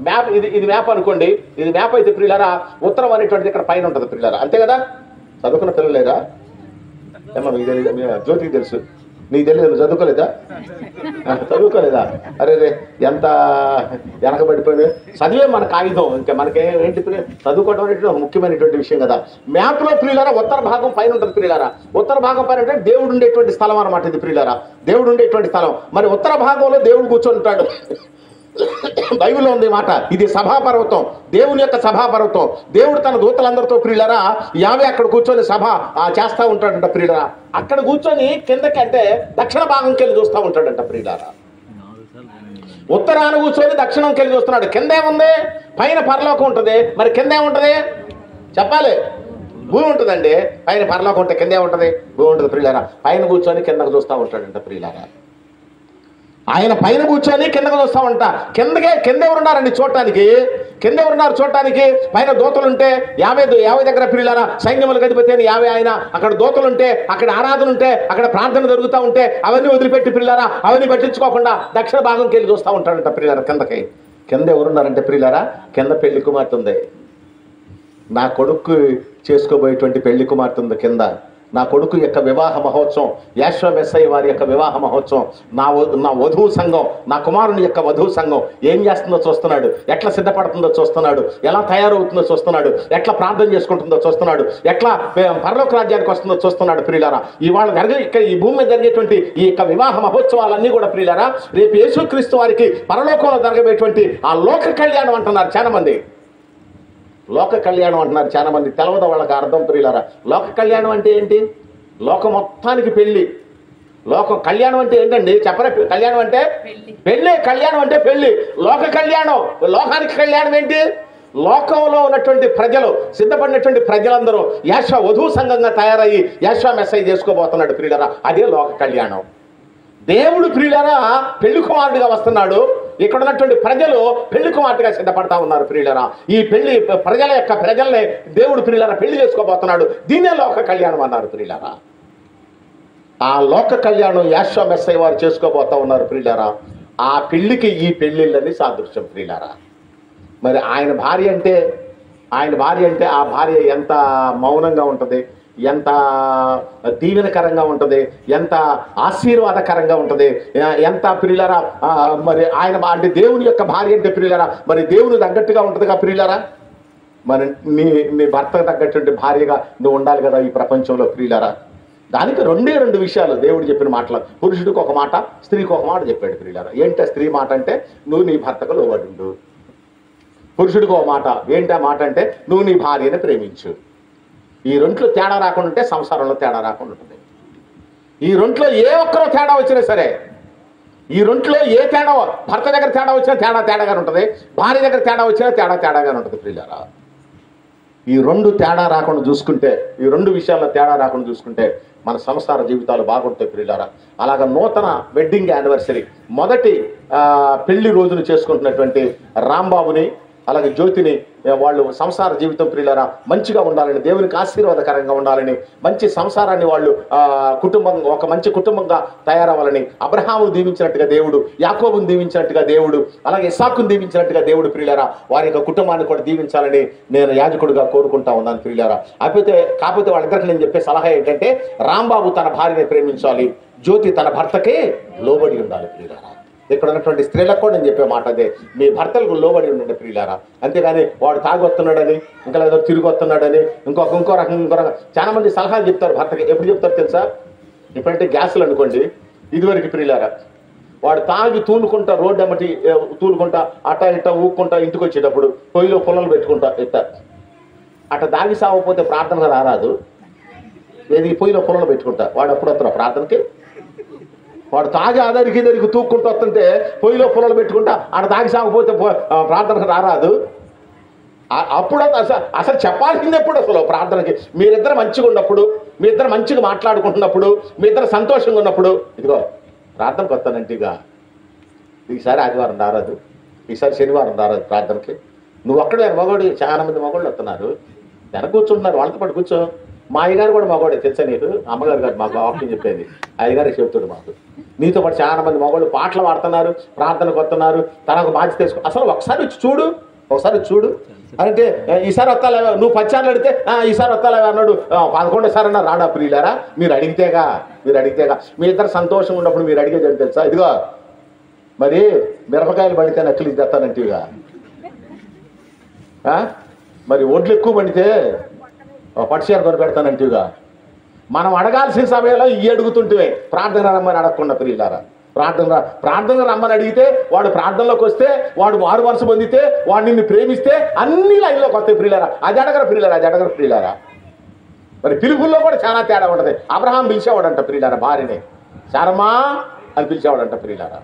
మ్యాప్ ఇది మ్యాప్ అనుకోండి. ఇది మ్యాప్ అయితే ప్రియులారా ఉత్తరం అనేటువంటిది ఇక్కడ పైన ఉంటుంది ప్రియులారా. అంతే కదా? చదువుకున్న పిల్లలేరా? ఏమో మీకు తెలియదు, జ్యోతికి తెలుసు, నీకు తెలియదు. చదువుకోలేదా? చదువుకోలేదా? అరే రే ఎంత వెనకబడిపోయింది. చదివే మన కాగితం, ఇంకా మనకేంటి చదువుకోవడం అనేది ముఖ్యమైనటువంటి విషయం కదా. మ్యాప్లో ప్రియులారా ఉత్తర భాగం పైన ఉంటుంది ప్రియులారా. ఉత్తర భాగం పైన అంటే దేవుడు ఉండేటువంటి స్థలం అన్నమాట ఇది ప్రియులారా. దేవుడు ఉండేటువంటి స్థలం. మరి ఉత్తర భాగంలో దేవుడు కూర్చొని ఉంటాడు. బైబిల్లో ఉంది మాట. ఇది సభాపర్వతం, దేవుని యొక్క సభాపర్వతం. దేవుడు తన దూతలందరితో ప్రియులారా యావే అక్కడ కూర్చొని సభ చేస్తూ ఉంటాడంట ప్రియులారా. అక్కడ కూర్చొని కిందకి అంటే దక్షిణ భాగంకి వెళ్ళి చూస్తూ ఉంటాడంట ప్రియులారా. ఉత్తరాన కూర్చొని దక్షిణంకి వెళ్ళి చూస్తున్నాడు. కిందేముంది? పైన పరలోకం ఉంటుంది. మరి కిందేముంటుంది చెప్పాలి? భూమి ఉంటుందండి. పైన పరలోకం ఉంటే కిందేముంటుంది? భూమి ఉంటుంది ప్రియులారా. పైన కూర్చొని కిందకు చూస్తూ ఉంటాడంట ప్రియులారా. ఆయన పైన కూర్చొని కిందకు చూస్తామంట. కింద ఎవరున్నారండి చూడటానికి? కింద ఎవరున్నారు చూడటానికి? పైన దూతలుంటే యావే దగ్గర ప్రియులారా సైన్యములకు అధిపతి అని యావే ఆయన. అక్కడ దూతలుంటే, అక్కడ ఆరాధన ఉంటే, అక్కడ ప్రార్థన జరుగుతూ ఉంటే అవన్నీ వదిలిపెట్టి ప్రియులారా అవన్నీ పట్టించుకోకుండా దక్షిణ భాగంకి వెళ్ళి చూస్తూ ఉంటాడంట ప్రియులారా కిందకి. కింద ఎవరున్నారంటే ప్రియులారా కింద పెళ్లి కుమార్తె ఉంది. నా కొడుకు చేసుకోబోయేటువంటి పెళ్లి కుమార్తె ఉంది కింద. నా కొడుకు యొక్క వివాహ మహోత్సవం, యాషోవా మెస్సయ్య వారి యొక్క వివాహ మహోత్సవం, నా వధువు సంఘం, నా కుమారుని యొక్క వధువు సంఘం ఏం చేస్తుందో చూస్తున్నాడు, ఎట్లా సిద్ధపడుతుందో చూస్తున్నాడు, ఎలా తయారవుతుందో చూస్తున్నాడు, ఎట్లా ప్రార్థన చేసుకుంటుందో చూస్తున్నాడు, ఎట్లా పరలోక రాజ్యానికి వస్తుందో చూస్తున్నాడు ప్రియులారా. ఇవాళ ఇక్కడ ఈ భూమి మీద జరిగేటువంటి ఈ యొక్క వివాహ మహోత్సవాలన్నీ కూడా ప్రియులారా రేపు యేసుక్రీస్తు వారికి పరలోకంలో జరగబోయేటువంటి ఆ లోక కళ్యాణం అంటున్నారు చాలా మంది. లోక కళ్యాణం అంటున్నారు చాలా మంది. తెలవదు వాళ్ళకి అర్థం ప్రియులారా. లోక కళ్యాణం అంటే ఏంటి? లోకం మొత్తానికి పెళ్లి. లోకం కళ్యాణం అంటే ఏంటండి చెప్పరా? కళ్యాణం అంటే పెళ్ళి. కళ్యాణం అంటే పెళ్లి. లోక కళ్యాణం, లోకానికి కళ్యాణం ఏంటి? లోకంలో ఉన్నటువంటి ప్రజలు, సిద్ధపడినటువంటి ప్రజలందరూ యాషోవా వధువు సంఘంగా తయారయ్యి యాషోవా మెస్సయ్య చేసుకోబోతున్నాడు ప్రియులారా. అదే లోక కళ్యాణం. దేవుడు ప్రియులారా పెళ్లి కుమారుడిగా వస్తున్నాడు. ఇక్కడ ఉన్నటువంటి ప్రజలు పెళ్లి కుమార్తెగా సిద్ధపడతా ఉన్నారు ప్రియులారా. ఈ ప్రజల్ని దేవుడు ప్రియులారా పెళ్లి చేసుకోబోతున్నాడు. దీన్నే లోక కళ్యాణం అన్నారు ప్రియులారా. ఆ లోక కళ్యాణం యాషోవా మెస్సయ్య వారు చేసుకోబోతా ఉన్నారు ప్రియులారా. ఆ పెళ్లికి ఈ పెళ్లిళ్ళని సాదృశ్యం ప్రియులారా. మరి ఆయన భార్య అంటే ఆ భార్య ఎంత మౌనంగా ఉంటుంది, ఎంత దీవెనకరంగా ఉంటుంది, ఎంత ఆశీర్వాదకరంగా ఉంటుంది, ఎంత ప్రియులారా మరి ఆయన అంటే దేవుని యొక్క భార్య అంటే ప్రియులారా మరి దేవుని తగ్గట్టుగా ఉంటుందిగా ప్రియులారా. మరి నీ భర్తకు తగ్గటువంటి భార్యగా నువ్వు ఉండాలి కదా ఈ ప్రపంచంలో ప్రియులారా. దానికి రెండు విషయాలు దేవుడు చెప్పిన మాటలు. పురుషుడికి ఒక మాట, స్త్రీకి ఒక మాట చెప్పాడు ప్రియులారా. ఏంటో స్త్రీ మాట అంటే నువ్వు నీ భర్తకు లోబడిండు. పురుషుడికి ఒక మాట, ఏంటి ఆ మాట అంటే నువ్వు నీ భార్యని ప్రేమించు. ఈ రెంట్లో తేడా రాకుండా ఉంటే సంసారంలో తేడా రాకుండా ఉంటుంది. ఈ రెంట్లో ఏ ఒక్కరో తేడా వచ్చినా సరే, ఈ రెంట్లో ఏ తేడా, భర్త దగ్గర తేడా వచ్చినా తేడాగా ఉంటుంది, భార్య దగ్గర తేడా వచ్చినా తేడాగా ఉంటుంది ప్రియులారా. ఈ రెండు తేడా రాకుండా చూసుకుంటే, ఈ రెండు విషయాల్లో తేడా రాకుండా చూసుకుంటే మన సంసార జీవితాలు బాగుంటాయి ప్రియులారా. అలాగ నూతన వెడ్డింగ్ యానివర్సరీ, మొదటి పెళ్లి రోజును చేసుకుంటున్నటువంటి రాంబాబుని అలాగే జ్యోతిని వాళ్ళు సంసార జీవితం ప్రియులారా మంచిగా ఉండాలని, దేవునికి ఆశీర్వాదకరంగా ఉండాలని, మంచి సంసారాన్ని వాళ్ళు ఒక మంచి కుటుంబంగా తయారవ్వాలని, అబ్రహామును దీవించినట్టుగా దేవుడు, యాకోబును దీవించినట్టుగా దేవుడు, అలాగే ఇస్సాకును దీవించినట్టుగా దేవుడు ప్రియులారా వారి యొక్క కుటుంబాన్ని కూడా దీవించాలని నేను యాజకుడిగా కోరుకుంటా ఉన్నాను ప్రియులారా. కాకపోతే వాళ్ళిద్దరికి నేను చెప్పే సలహా ఏంటంటే రాంబాబు తన భార్యని ప్రేమించాలి, జ్యోతి తన భర్తకే లోబడి ఉండాలి ప్రియులారా. ఇక్కడ ఉన్నటువంటి స్త్రీలకు కూడా నేను చెప్పే మాట అదే, మీ భర్తలకు లోబడి ఉండండి ప్రియులారా. అంతేగాని వాడు తాగి వస్తున్నాడని, ఇంకా ఏదో తిరిగి వస్తున్నాడని, ఇంకో రకం చాలా మంది సలహాలు చెప్తారు భర్తకి. ఎప్పుడు చెప్తారు తెలుసా? ఇప్పుడంటే గ్యాసులు అనుకోండి, ఇదివరకు ప్రియులారా వాడు తాగి తూలుకుంటా, రోడ్డు అమ్మటి తూలుకుంటా, ఇట్టా ఊక్కుంటా ఇంటికి వచ్చేటప్పుడు పొయ్యిలో పుల్లలు పెట్టుకుంటా అట్ట దాగి సాగకపోతే ప్రార్థనగా రారాదు. ఏది పొయ్యిలో పుల్లలు పెట్టుకుంటా వాడు అప్పుడు వస్తున్నా ప్రార్థనకి. వాడు తాగి అదరికి తూక్కుంటూ వస్తుంటే పొయ్యిలో పుల్లలు పెట్టుకుంటా ఆడ తాగి సాగపోతే ప్రార్థనకు రారాదు. అప్పుడు అసలు చెప్పాల్సింది ఎప్పుడు అసలు ప్రార్థనకి? మీరిద్దరు మంచిగా ఉన్నప్పుడు, మీ ఇద్దరు మంచిగా మాట్లాడుకుంటున్నప్పుడు, మీ ఇద్దరు సంతోషంగా ఉన్నప్పుడు ఇదిగో ప్రార్థనకు వస్తానంటే ఇక ఈసారి ఆదివారం రారాదు, ఈసారి శనివారం రారాదు ప్రార్థనకి. నువ్వు ఒక్కడే మగవాడు, చాలా మంది మగవాళ్ళు వస్తున్నారు, వెనక కూర్చుంటున్నారు, వాళ్ళతో పాటు కూర్చో. మా అయ్యగారు కూడా మగవాడే తెలుసా నీకు? అమ్మగారు గారు మాకు వాక్యం చెప్పేది, అయ్యగారే చెబుతాడు మాకు. నీతో పాటు చాలా మంది మగవాళ్ళు పాటలు పాడుతున్నారు, ప్రార్థనకు వస్తున్నారు, తనకు బాధ్యత తీసుకో. అసలు ఒకసారి చూడు అంటే ఈసారి వస్తాలేవా, నువ్వు 10 సార్లు అడిగితే ఈసారి వస్తాలేవా అన్నాడు, 11వ సారి అన్నా రాడా ప్రియులారా? మీరు అడిగితేగా. మీ ఇద్దరు సంతోషంగా ఉన్నప్పుడు మీరు అడిగేది ఏంటి తెలుసా? ఇదిగో మరి మిరపకాయలు పండితే నక్కులు తెస్తానంటివిగా, మరి ఒడ్లు ఎక్కువ పండితే పట్టుచీర కొని పెడతానంటివిగా. మనం అడగాల్సిన సమయంలో అడుగుతుంటే ప్రార్థన రమ్మని అడగకుండా ప్రియులారా. ప్రార్థన రమ్మని అడిగితే వాడు ప్రార్థనలోకి వస్తే, వాడు మారు మనసు పొందితే, వాడు నిన్ను ప్రేమిస్తే అన్ని లైన్లోకి వస్తాయి ప్రియులారా. అది అడగరు ప్రియులారా. మరి పిలుపుల్లో కూడా చాలా తేడా ఉంటుంది. అబ్రహాం పిలిచేవాడంట ప్రియులారా భార్యని, శారమ్మా అని పిలిచేవాడంట ప్రియులారా.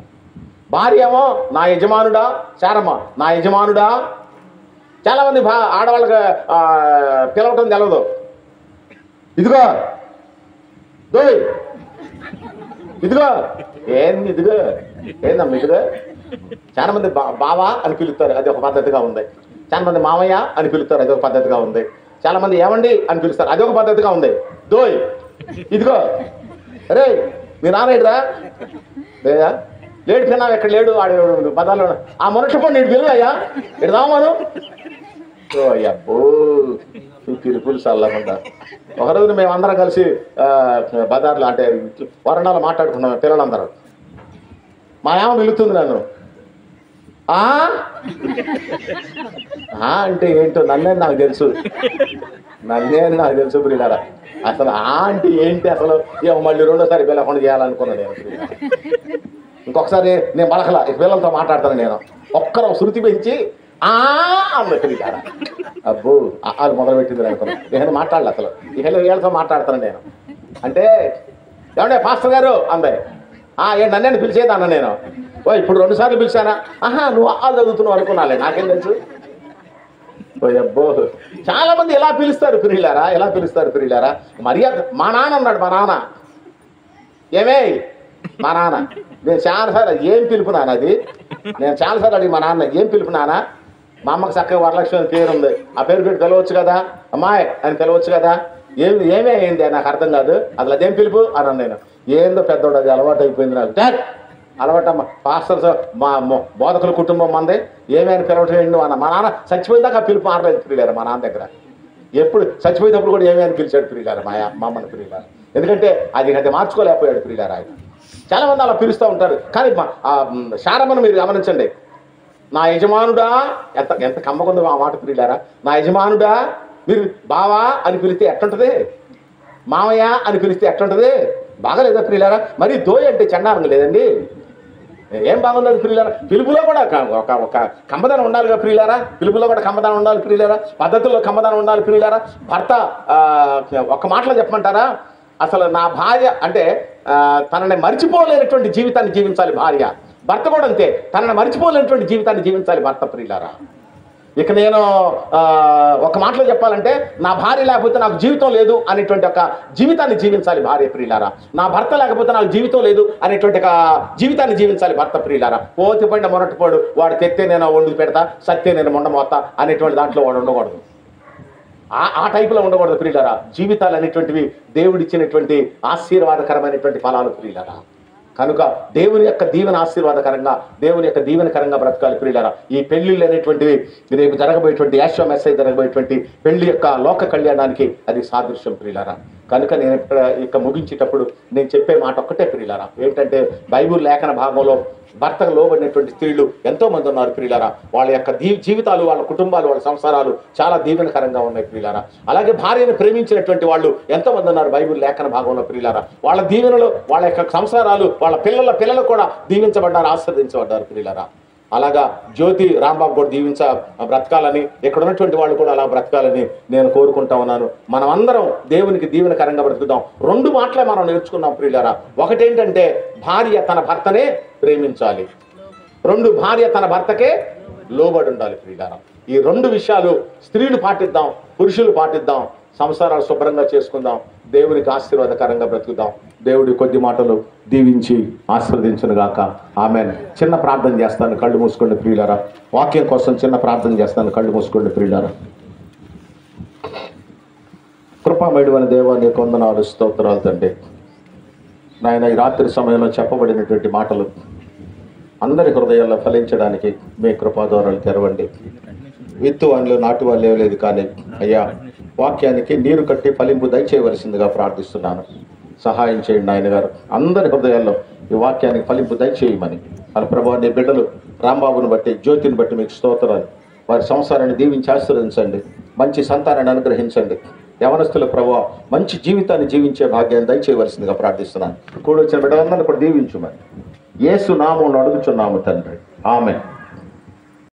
భార్య ఏమో నా యజమానుడా, శారమ్మ నా యజమానుడా. చాలామంది ఆడవాళ్ళకి పిలవటం తెలవదు. ఇదిగో ఏందమ్మా ఇదిగో. చాలా మంది బావా అని పిలుస్తారు, అది ఒక పద్ధతిగా ఉంది. చాలా మంది మామయ్య అని పిలుస్తారు, అది ఒక పద్ధతిగా ఉంది. చాలా మంది ఏమండి అని పిలుస్తారు, అది ఒక పద్ధతిగా ఉంది. దోయ్ ఇదిగో, అరే మీ నాన్నరా లేదా లేడు తిన్నావు, ఎక్కడ లేడు ఆడు పదాల్లో ఆ మనుషు పని నీడు పిలువయ్యా ఇటు రామను. అబ్బో ఈ పిలుపులు చల్లకుండా. ఒకరోజు మేమందరం కలిసి బజార్లో అంటే వరణాలు మాట్లాడుకున్నాం పిల్లలందరూ. మా ఏమ పిలుస్తుంది నన్ను, అంటే ఏంటో నన్నే నాకు తెలుసు ప్రియులారా. అసలు అంటే ఏంటి అసలు మళ్ళీ రెండోసారి పిల్లకుండా చేయాలనుకున్నాను నేను. ఇంకొకసారి నేను బలకలా పిల్లలతో మాట్లాడతాను నేను, ఒక్కరు శృతి పెంచి ప్రియులారా. అబ్బో అది మొదలుపెట్టింది అనుకున్నాను. నేను మాట్లాడలే అసలు, వీళ్ళతో మాట్లాడతాను నేను. అంటే ఏమంటే పాస్టర్ గారు అందే, నన్ను పిలిచేది అన్న నేను. ఇప్పుడు 2 సార్లు పిలిచానా? నువ్వు చదువుతున్నావు అనుకున్నాలే, నాకేం తెలుసు. అబ్బో చాలా మంది ఎలా పిలుస్తారు ప్రియులారా. మర్యాద. మా నాన్న అన్నాడు, మా నాన్న మా నాన్న నేను చాలాసార్లు ఏం పిలుపు నాన్న అది, నేను చాలాసార్లు అడిగి మా నాన్న ఏం పిలుపు నాన్న. మా అమ్మకి చక్కగా వరలక్ష్మి అని పేరు ఉంది, ఆ పేరు పెట్టి పిలవచ్చు కదా, అమ్మాయి అని పిలవచ్చు కదా. ఏమే అయింది నాకు అర్థం కాదు, అసలు అదేం పిలుపు అన్నాను నేను. ఏందో పెద్దోడు, అది అలవాటు అయిపోయింది నాకు. అలవాటమ్మ పాస్టర్స్ మా బోధకుల కుటుంబం మంది ఏమైనా పిలవటం ఏంటి అన్న. మా నాన్న చచ్చిపోయిందాక ఆ పిలుపు మారలేదు ప్రియులారా. మా నాన్న దగ్గర ఎప్పుడు చచ్చిపోయేటప్పుడు కూడా ఏమైనా పిలిచాడు ప్రియులారా మా అమ్మని ప్రియులారా. ఎందుకంటే అది మార్చుకోలేకపోయాడు ప్రియులారా. ఆయన చాలా మంది అలా పిలుస్తూ ఉంటారు. కానీ శారమ్మను మీరు గమనించండి, నా యజమానుడా, ఎంత ఎంత కమ్మకుందో ఆ మాట ప్రియులారా. నా యజమానుడా, మీరు బావా అని పిలిస్తే ఎట్టుంటది, మామయ్య అని పిలిస్తే ఎట్టుంటది, బాగాలేదా ప్రియులారా? మరి దోయ్ అంటే చండాలంగా లేదండి, ఏం బాగుండదు ప్రియులారా. పిలుపులో కూడా ఒక కమ్మదనం ఉండాలిగా ప్రియులారా, పిలుపులో కూడా కమ్మదనం ఉండాలి ప్రియులారా, పద్ధతుల్లో కమ్మదనం ఉండాలి ప్రియులారా. భర్త ఒక మాటలో చెప్పమంటారా, అసలు నా భార్య అంటే తనని మర్చిపోలేనటువంటి జీవితాన్ని జీవించాలి భార్య. భర్త కూడా అంతే, తనని మర్చిపోలేనటువంటి జీవితాన్ని జీవించాలి భర్త ప్రియులారా. ఇక నేను ఒక మాటలో చెప్పాలంటే, నా భార్య లేకపోతే నాకు జీవితం లేదు అనేటువంటి ఒక జీవితాన్ని జీవించాలి భార్య ప్రియులారా. నా భర్త లేకపోతే నాకు జీవితం లేదు అనేటువంటి ఒక జీవితాన్ని జీవించాలి భర్త ప్రియులారా. పోతి పండి మొరటిపోడు, వాడు తెత్తే నేను వండుకు పెడతా, సత్తే నేను మొండమోతా అనేటువంటి దాంట్లో వాడు ఉండకూడదు. ఆ టైపులో ఉండకూడదు ప్రియులారా. జీవితాలు అనేటువంటివి దేవుడిచ్చినటువంటి ఆశీర్వాదకరమైనటువంటి ఫలాలు ప్రియులారా. కనుక దేవుని యొక్క దీవెన ఆశీర్వాదకరంగా, దేవుని యొక్క దీవెనకరంగా బ్రతకాలి ప్రియులారా. ఈ పెళ్లిళ్ళు అనేటువంటివి రేపు జరగబోయేటువంటి యాశ్వ మెస్సై జరగబోయేటువంటి పెళ్లి యొక్క లోక కళ్యాణానికి అది సాదృశ్యం ప్రియులారా. కనుక నేను ఇక ముగించేటప్పుడు నేను చెప్పే మాట ఒక్కటే ప్రియులారా, ఏంటంటే బైబిల్ లేఖన భాగంలో భర్తకు లోబడినటువంటి స్త్రీలు ఎంతో మంది ఉన్నారు ప్రియులారా. వాళ్ళ యొక్క జీవితాలు, వాళ్ళ కుటుంబాలు, వాళ్ళ సంసారాలు చాలా దీవెనకరంగా ఉన్నాయి ప్రియులారా. అలాగే భార్యను ప్రేమించినటువంటి వాళ్ళు ఎంతో మంది ఉన్నారు బైబిల్ లేఖన భాగంలో ప్రియులారా. వాళ్ళ దీవెనలు, వాళ్ళ యొక్క సంసారాలు, వాళ్ళ పిల్లలు కూడా దీవించబడ్డారు, ఆస్వాదించబడ్డారు ప్రియులారా. అలాగా జ్యోతి రాంబాబు కూడా బ్రతకాలని, ఇక్కడ ఉన్నటువంటి వాళ్ళు కూడా అలా బ్రతకాలని నేను కోరుకుంటా ఉన్నాను. మనం అందరం దేవునికి దీవెనకరంగా బ్రతుకుదాం. 2 మాటలే మనం నేర్చుకున్నాం ప్రియులారా. ఒకటేంటంటే భార్య తన భర్తనే ప్రేమించాలి, 2 భార్య తన భర్తకే లోబడి ఉండాలి ప్రియులారా. ఈ 2 విషయాలు స్త్రీలు పాటిద్దాం, పురుషులు పాటిద్దాం, సంసారాలు శుభ్రంగా చేసుకుందాం, దేవునికి ఆశీర్వాదకరంగా బ్రతుకుదాం. దేవుడి కొద్ది మాటలు దీవించి ఆశీర్వదించును గాక. ఆమేన్. చిన్న ప్రార్థన చేస్తాను, కళ్ళు మూసుకోండి ప్రియులారా. వాక్యం కోసం చిన్న ప్రార్థన చేస్తాను, కళ్ళు మూసుకోండి ప్రియులారా. కృపామయుడైన దేవా, నీకు వందనాలు, స్తోత్రాలు తండ్రి. నాయన, ఈ రాత్రి సమయంలో చెప్పబడినటువంటి మాటలు అందరి హృదయాల్లో ఫలించడానికి మీ కృపాద్వారాలు తెరవండి. విత్తు వాళ్ళు నాటు వాళ్ళు లేదు, కానీ అయ్యా వాక్యానికి నీరు కట్టి ఫలింపు దయచేయవలసిందిగా ప్రార్థిస్తున్నాను. సహాయం చేయండి నాయన గారు. అందరి హృదయాల్లో ఈ వాక్యానికి ఫలింపు దయచేయమని వాళ్ళ ప్రభావ నీ బిడ్డలు రాంబాబుని బట్టి, జ్యోతిని బట్టి మీకు స్తోత్రాలు. వారి సంసారాన్ని దీవించి ఆశీర్వదించండి, మంచి సంతానాన్ని అనుగ్రహించండి. యవనస్తుల ప్రభావ మంచి జీవితాన్ని జీవించే భాగ్యాన్ని దయచేయవలసిందిగా ప్రార్థిస్తున్నాను. కూడొచ్చిన బిడ్డలందరినీ కూడా దీవించుమని యేసు నామములో అడుగుచున్నాము తండ్రి. ఆమేన్.